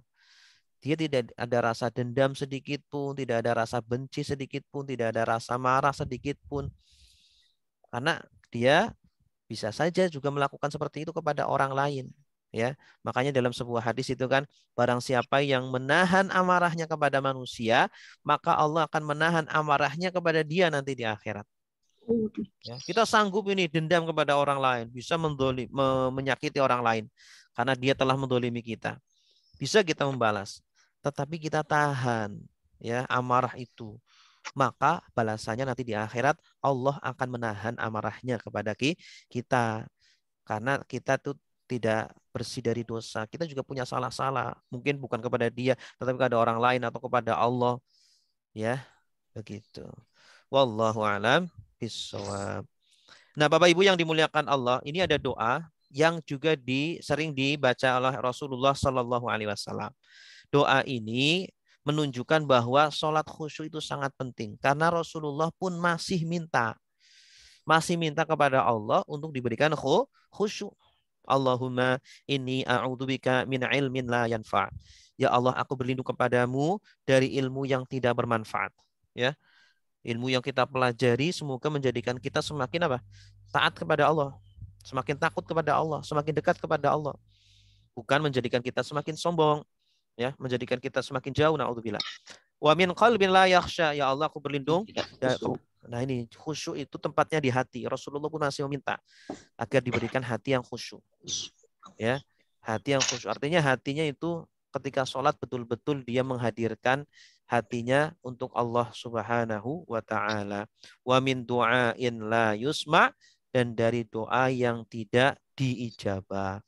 Dia tidak ada rasa dendam sedikit pun, tidak ada rasa benci sedikit pun, tidak ada rasa marah sedikit pun. Karena dia bisa saja juga melakukan seperti itu kepada orang lain. Ya, makanya dalam sebuah hadis itu kan, barang siapa yang menahan amarahnya kepada manusia, maka Allah akan menahan amarahnya kepada dia nanti di akhirat. Ya, kita sanggup ini dendam kepada orang lain, bisa menyakiti orang lain karena dia telah mendolimi kita. Bisa kita membalas, tetapi kita tahan ya amarah itu. Maka balasannya nanti di akhirat Allah akan menahan amarahnya kepada kita. Karena kita tuh tidak bersih dari dosa. Kita juga punya salah-salah. Mungkin bukan kepada dia, tetapi kepada orang lain atau kepada Allah. Ya, begitu. Wallahu a'lam bishawab. Nah, Bapak Ibu yang dimuliakan Allah, ini ada doa yang juga sering dibaca oleh Rasulullah Shallallahu Alaihi Wasallam. Doa ini menunjukkan bahwa sholat khusyuk itu sangat penting karena Rasulullah pun masih minta kepada Allah untuk diberikan khusyuk. Allahumma inni a'udzubika min ilmin la yanfa'. Ya Allah, aku berlindung kepadamu dari ilmu yang tidak bermanfaat. Ya, ilmu yang kita pelajari semoga menjadikan kita semakin apa? Taat kepada Allah, semakin takut kepada Allah, semakin dekat kepada Allah. Bukan menjadikan kita semakin sombong, ya, menjadikan kita semakin jauh. Na'udzubillah. Wa min qalbin la yakhsha. Ya Allah, aku berlindung. Nah, ini khusyuk itu tempatnya di hati. Rasulullah pun masih meminta agar diberikan hati yang khusyuk. Ya, hati yang khusyuk. Artinya hatinya itu ketika sholat betul-betul dia menghadirkan hatinya untuk Allah Subhanahu wa taala. Wa min du'ain la yusma, dan dari doa yang tidak diijabah.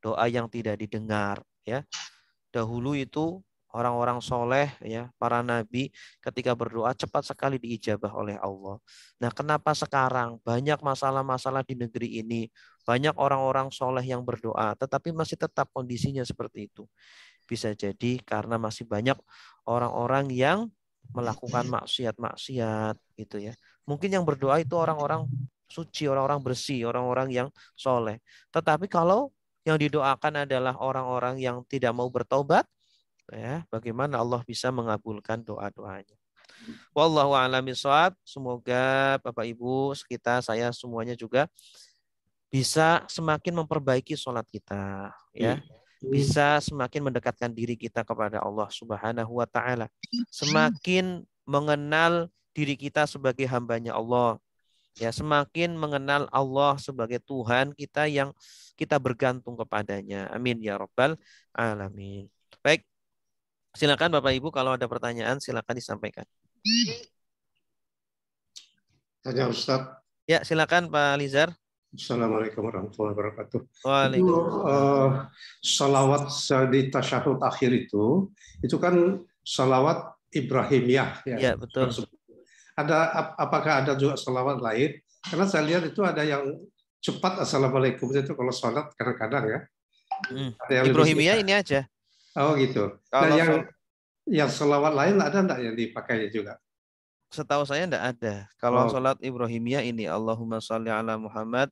Doa yang tidak didengar, ya. Dahulu itu Orang-orang soleh ya, para nabi ketika berdoa cepat sekali diijabah oleh Allah. Nah, kenapa sekarang banyak masalah-masalah di negeri ini, banyak orang-orang soleh yang berdoa, tetapi masih tetap kondisinya seperti itu? Bisa jadi karena masih banyak orang-orang yang melakukan maksiat-maksiat gitu ya. Mungkin yang berdoa itu orang-orang suci, orang-orang bersih, orang-orang yang soleh. Tetapi kalau yang didoakan adalah orang-orang yang tidak mau bertobat, ya, bagaimana Allah bisa mengabulkan doa-doanya. Wallahu a'lam bishawab. Semoga Bapak Ibu kita saya semuanya juga bisa semakin memperbaiki sholat kita, ya. Bisa semakin mendekatkan diri kita kepada Allah Subhanahu wa taala. Semakin mengenal diri kita sebagai hambanya Allah, ya, semakin mengenal Allah sebagai Tuhan kita yang kita bergantung kepadanya. Amin ya rabbal alamin. Baik, silakan Bapak Ibu kalau ada pertanyaan silakan disampaikan. Tanya Ustaz. Ya, silakan Pak Lizar. Assalamualaikum warahmatullahi wabarakatuh. Waalaikumsalam. Salawat di tasyahud akhir itu kan salawat Ibrahimiyah ya. Ya, betul. Apakah ada juga salawat lain? Karena saya lihat itu ada yang cepat assalamualaikum itu kalau sholat kadang-kadang ya. Ibrahimiyah ini aja. Oh gitu. Kalau nah, yang salawat lain ada enggak yang dipakai juga? Setahu saya enggak ada. Kalau sholat Ibrahimiyah ini Allahumma sholli ala Muhammad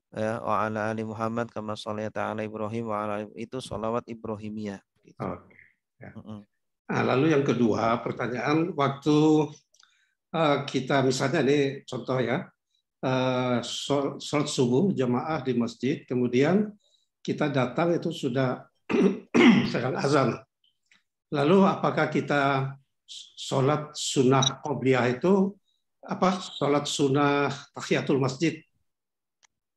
ya, wa ala ali Muhammad kama shallaita ala Ibrahim wa ala itu sholawat Ibrahimiyah. Gitu. Ya. Nah, lalu yang kedua pertanyaan waktu kita misalnya ini contoh ya sholat subuh jamaah di masjid, kemudian kita datang itu sudah sedang azan. Lalu apakah kita sholat sunnah qobliyah itu sholat sunnah tahiyatul masjid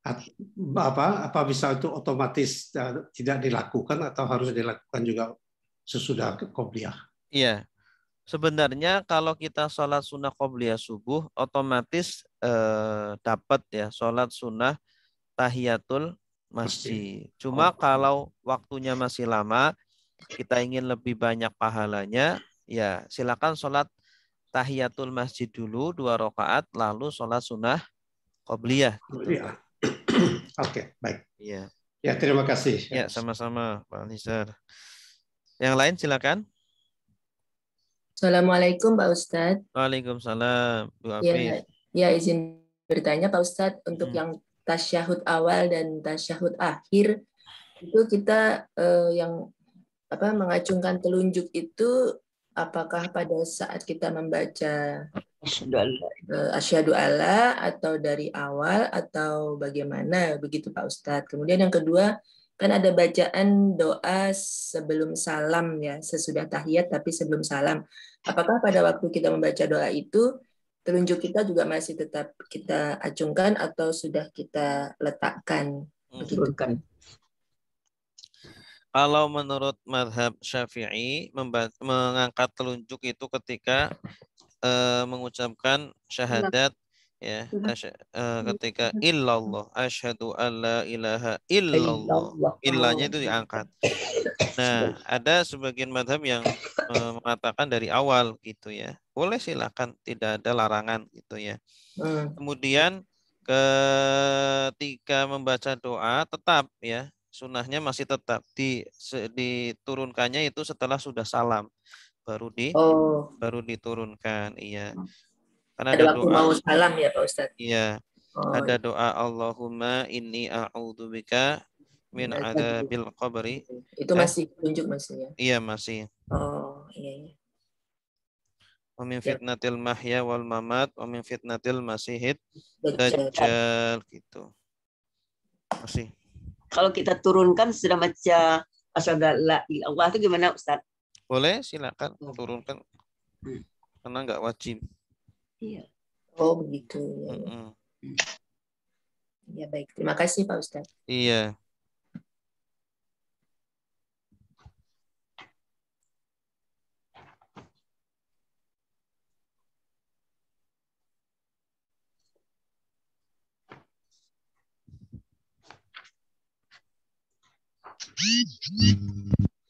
apa bisa itu otomatis tidak dilakukan atau harus dilakukan juga sesudah qobliyah? Iya. Sebenarnya kalau kita sholat sunnah qobliyah subuh otomatis dapat ya sholat sunnah tahiyatul masjid. Cuma kalau waktunya masih lama, kita ingin lebih banyak pahalanya, ya silakan sholat tahiyatul masjid dulu 2 rakaat, lalu sholat sunnah qobliyah. Gitu. Oke, baik. Ya. Ya, terima kasih. Ya, sama-sama Pak Lizar. Yang lain silakan. Assalamualaikum Pak Ustadz. Waalaikumsalam Bu Afif. Ya, izin bertanya Pak Ustadz, untuk yang tasyahud awal dan tasyahud akhir itu kita yang mengacungkan telunjuk itu apakah pada saat kita membaca asyhadu alla atau dari awal atau bagaimana begitu Pak Ustadz. Kemudian yang kedua, kan ada bacaan doa sebelum salam ya, sesudah tahiyat tapi sebelum salam. Apakah pada waktu kita membaca doa itu telunjuk kita juga masih tetap kita acungkan atau sudah kita letakkan? Begitu kan? Kalau menurut mazhab Syafi'i mengangkat telunjuk itu ketika mengucapkan syahadat ya, ketika illallah asyhadu alla ilaha illallah, illanya itu diangkat. Nah, ada sebagian mazhab yang mengatakan dari awal gitu ya. Boleh silakan, tidak ada larangan gitu ya. Kemudian ketika membaca doa tetap ya, sunnahnya masih tetap diturunkannya itu setelah sudah salam baru diturunkan. Iya. Karena ada waktu doa mau salam ya Pak Ustadz. Iya. Ada doa Allahumma inni a'udzubika min adzabil qabri. Itu masih tunjuk masih ya? Iya, masih. Oh, iya. Wa min fitnatil mahya wal mamat wa min fitnatil masihid dajjal gitu. Masih. Kalau kita turunkan sudah baca asyhadu alla ilaha illallah itu gimana Ustaz? Boleh, silakan turunkan. Karena enggak wajib. Iya. Oh, begitu ya. Ya baik, terima kasih Pak Ustaz. Iya.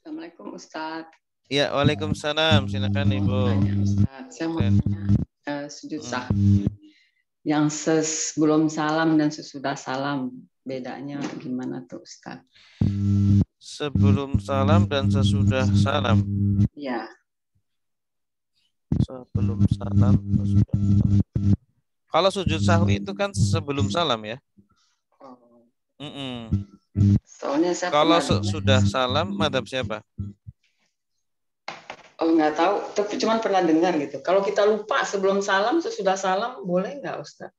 Assalamualaikum Ustaz. Ya, waalaikumsalam. Silakan Ibu. Ustaz, saya mau sujud sahwi yang sebelum salam dan sesudah salam, bedanya gimana tuh Ustaz? Sebelum salam dan sesudah salam. Ya. Sebelum salam, sesudah salam. Kalau sujud sahwi itu kan sebelum salam ya. Soalnya saya kalau sudah salam, madhab siapa? Oh, nggak tahu, tapi cuma pernah dengar gitu. Kalau kita lupa sebelum salam, sesudah salam, boleh nggak Ustaz?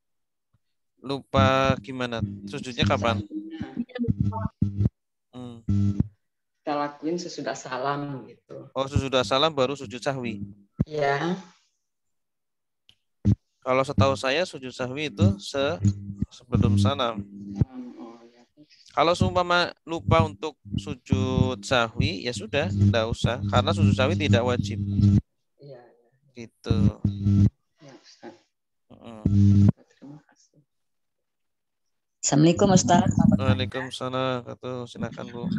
Lupa gimana? Sujudnya kapan? Kita lakuin sesudah salam gitu. Oh, sesudah salam baru sujud sahwi. Iya. Kalau setahu saya sujud sahwi itu sebelum salam. Kalau seumpama lupa untuk sujud sahwi, ya sudah, tidak usah. Karena sujud sahwi tidak wajib. Iya. Gitu. Ya, Ustaz. Terima kasih. Assalamualaikum Ustaz. Waalaikumsalam. Silakan Bu.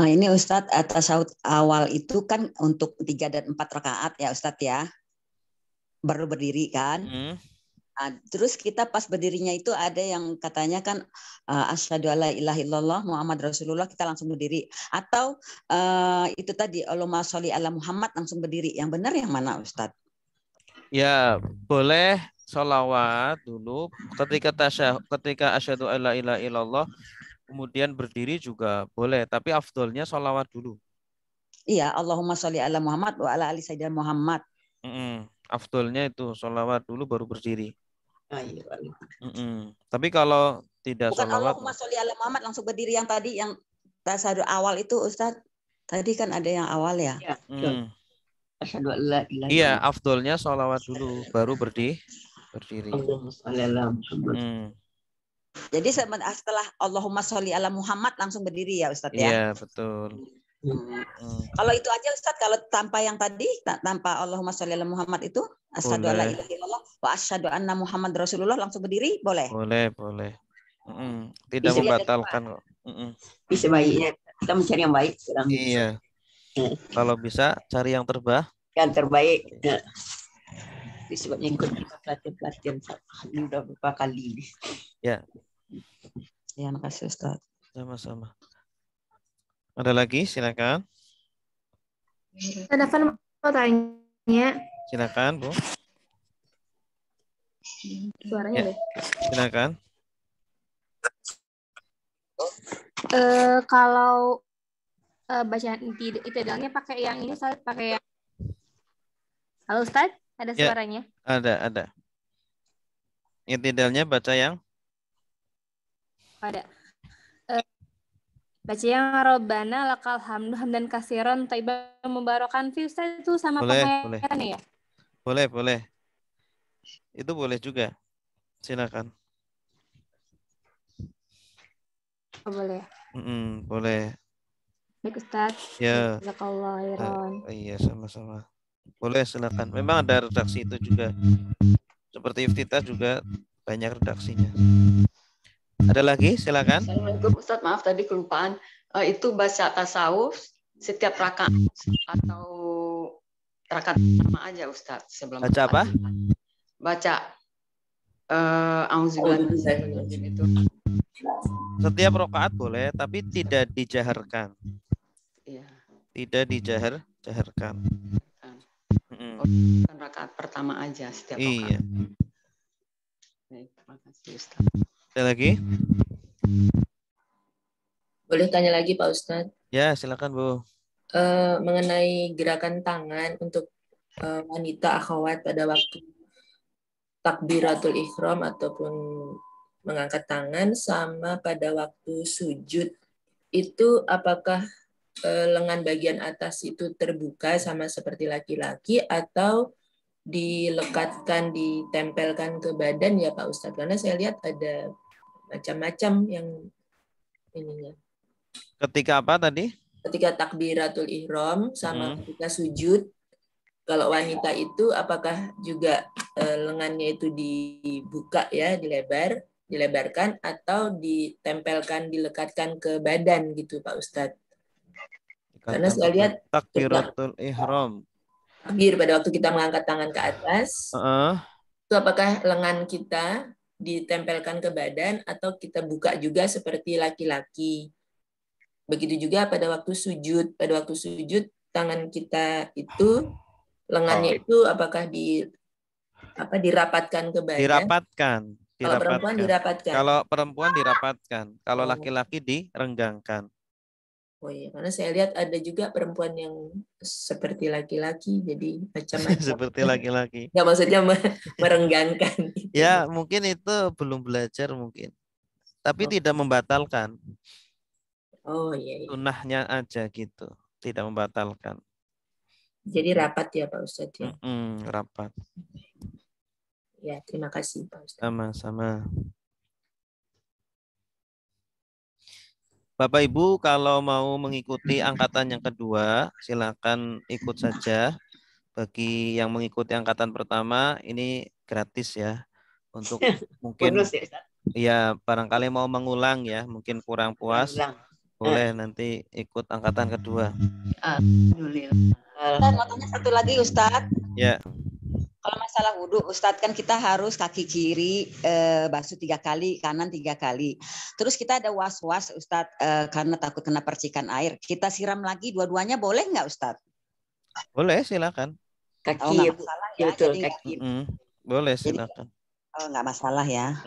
Ini Ustaz, tasyahud awal itu kan untuk 3 dan 4 rakaat ya Ustaz ya. Baru berdiri kan. Terus kita pas berdirinya itu ada yang katanya kan asyhadu alla ilaha illallah Muhammad Rasulullah, kita langsung berdiri. Atau itu tadi Allahumma sholli ala Muhammad langsung berdiri. Yang benar yang mana Ustaz? Ya, boleh sholawat dulu ketika asyhadu alla ilaha illallah, kemudian berdiri juga boleh, tapi afdolnya sholawat dulu. Iya, Allahumma sholli ala Muhammad wa ala ali sayyidina Muhammad. Afdolnya itu sholawat dulu baru berdiri. Iya. Tapi kalau tidak bukan sholawat, Allahumma sholli ala Muhammad langsung berdiri, yang tadi yang tasyahud awal itu Ustaz. Tadi kan ada yang awal ya. Iya, afdolnya sholawat dulu baru berdiri. Jadi setelah Allahumma sholli ala Muhammad langsung berdiri ya Ustaz ya. Iya, betul. Kalau itu aja Ustaz, kalau tanpa yang tadi, tanpa Allahumma sholli ala Muhammad itu, asyhadu alla ilaha illallah wa asyhadu anna Muhammad Rasulullah langsung berdiri, boleh? Boleh. Tidak membatalkan kok. Bisa baiknya kita mencari yang baik sekarang. Iya. Kalau bisa cari yang terbaik. Yang terbaik. Disebabnya ikut pelatihan udah beberapa kali ini. Ya. Ya, makasih Ustaz. Sama-sama. Ada lagi? Silakan. Ada Van mau tanya. Silakan, Bu. Suaranya deh. Silakan. Kalau bacaan itidalnya pakai yang ini, Ustaz, pakai yang... Halo Ustaz, ada suaranya? Ada. Itidalnya baca yang? Ada. Baca yang Rabbana lakal hamdu hamdan katsiran thayyiban mubarakan fi, Ustaz, itu sama penghayatan ya? Boleh. Itu boleh juga. Silakan. Oh, boleh. Boleh. Baik Ustaz. Ya. Jazakallahu khairan. Iya, sama-sama. Boleh, silakan. Memang ada redaksi itu juga. Seperti iftitah juga banyak redaksinya. Ada lagi? Silakan. Assalamualaikum Ustaz, maaf tadi kelupaan. Itu baca tasawuf setiap rakaat atau rakaat pertama aja Ustaz sebelum baca apa? Baca auzubillahi itu. Setiap rakaat boleh, tapi tidak dijaharkan. Iya. Tidak dijaharkan. Bukan rakaat pertama aja setiap rakaat. Iya. Baik, terima kasih Ustaz. Ada lagi? Boleh tanya lagi Pak Ustadz? Ya, silakan Bu. Mengenai gerakan tangan untuk wanita akhwat pada waktu takbiratul ihram ataupun mengangkat tangan, sama pada waktu sujud, itu apakah lengan bagian atas itu terbuka sama seperti laki-laki atau dilekatkan, ditempelkan ke badan ya Pak Ustadz? Karena saya lihat ada macam-macam yang ininya. Ketika apa tadi? Ketika takbiratul ihram sama ketika sujud, kalau wanita itu apakah juga lengannya itu dibuka ya, dilebarkan atau ditempelkan, dilekatkan ke badan gitu Pak Ustadz? Karena saya lihat takbiratul ihram. Takbir pada waktu kita mengangkat tangan ke atas, itu apakah lengan kita ditempelkan ke badan atau kita buka juga seperti laki-laki. Begitu juga pada waktu sujud. Pada waktu sujud tangan kita itu lengannya itu apakah dirapatkan ke badan? Dirapatkan. Kalau perempuan dirapatkan. Kalau perempuan dirapatkan. Kalau laki-laki direnggangkan. Oh iya, karena saya lihat ada juga perempuan yang seperti laki-laki, jadi macam-macam. Seperti laki-laki. Nggak, maksudnya merenggangkan. Ya, mungkin itu belum belajar mungkin. Tapi tidak membatalkan. Oh iya. Sunnahnya aja gitu, tidak membatalkan. Jadi rapat ya Pak Ustadz ya? Rapat. Ya, terima kasih Pak Ustadz. Sama-sama. Bapak Ibu kalau mau mengikuti angkatan yang kedua, silakan ikut saja. Bagi yang mengikuti angkatan pertama, ini gratis ya. Untuk mungkin ya barangkali mau mengulang ya, mungkin kurang puas, boleh nanti ikut angkatan kedua. Alhamdulillah. Mau tanya satu lagi Ustadz. Ya. Kalau masalah wudhu, Ustadz kan kita harus kaki kiri basuh 3 kali, kanan 3 kali. Terus kita ada was-was Ustadz karena takut kena percikan air. Kita siram lagi dua-duanya boleh nggak Ustadz? Boleh, silakan. Kaki nggak masalah ya. Betul, jadi kaki. Boleh, silakan. Nggak masalah ya.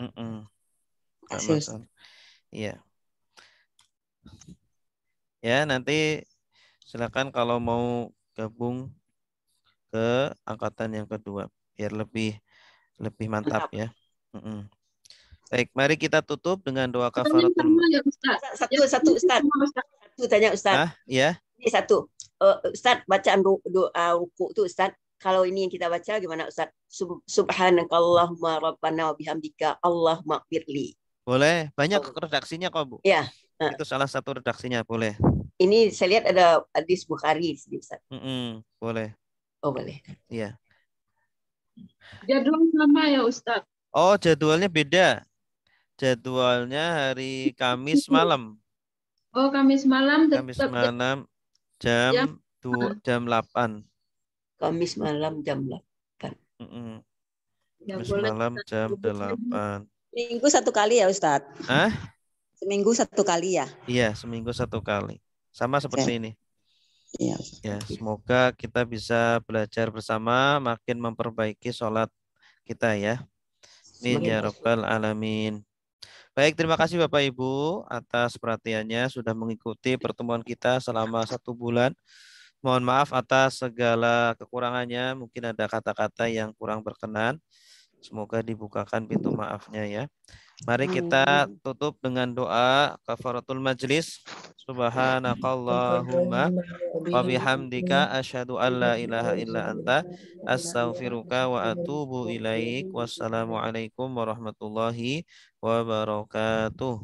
Nggak masalah. Iya. Ya, nanti silakan kalau mau gabung ke angkatan yang kedua biar lebih mantap ya. Baik, mari kita tutup dengan doa kafaratul. Satu Ustaz. Satu tanya Ustaz. Ya. Ini satu. Ustaz, bacaan doa ruku itu Ustaz. Kalau ini yang kita baca gimana Ustaz? Subhanakallahumma rabbana wa bihamdika Allahumma ighfirli. Boleh, banyak redaksinya kok Bu. Ya. Itu salah satu redaksinya, boleh. Ini saya lihat ada hadis Bukhari Ustaz. Boleh. Oh boleh. Iya. Jadwal sama ya Ustaz? Oh jadwalnya beda. Jadwalnya hari Kamis malam. Oh Kamis malam. Kamis malam jam 8. Kamis malam jam 8. Kamis malam jam 8. Seminggu 1 kali ya Ustadz? Seminggu 1 kali ya? Iya, seminggu 1 kali. Sama seperti ini. Ya, semoga kita bisa belajar bersama, makin memperbaiki sholat kita ya. Amin ya rabbal alamin. Baik, terima kasih Bapak Ibu atas perhatiannya sudah mengikuti pertemuan kita selama 1 bulan. Mohon maaf atas segala kekurangannya, mungkin ada kata-kata yang kurang berkenan. Semoga dibukakan pintu maafnya ya. Mari kita tutup dengan doa kafaratul majlis. Subhanakallahumma wa bihamdika asyhadu an la ilaha illa anta astaghfiruka wa atubu ilaik. Wassalamualaikum warahmatullahi wabarakatuh.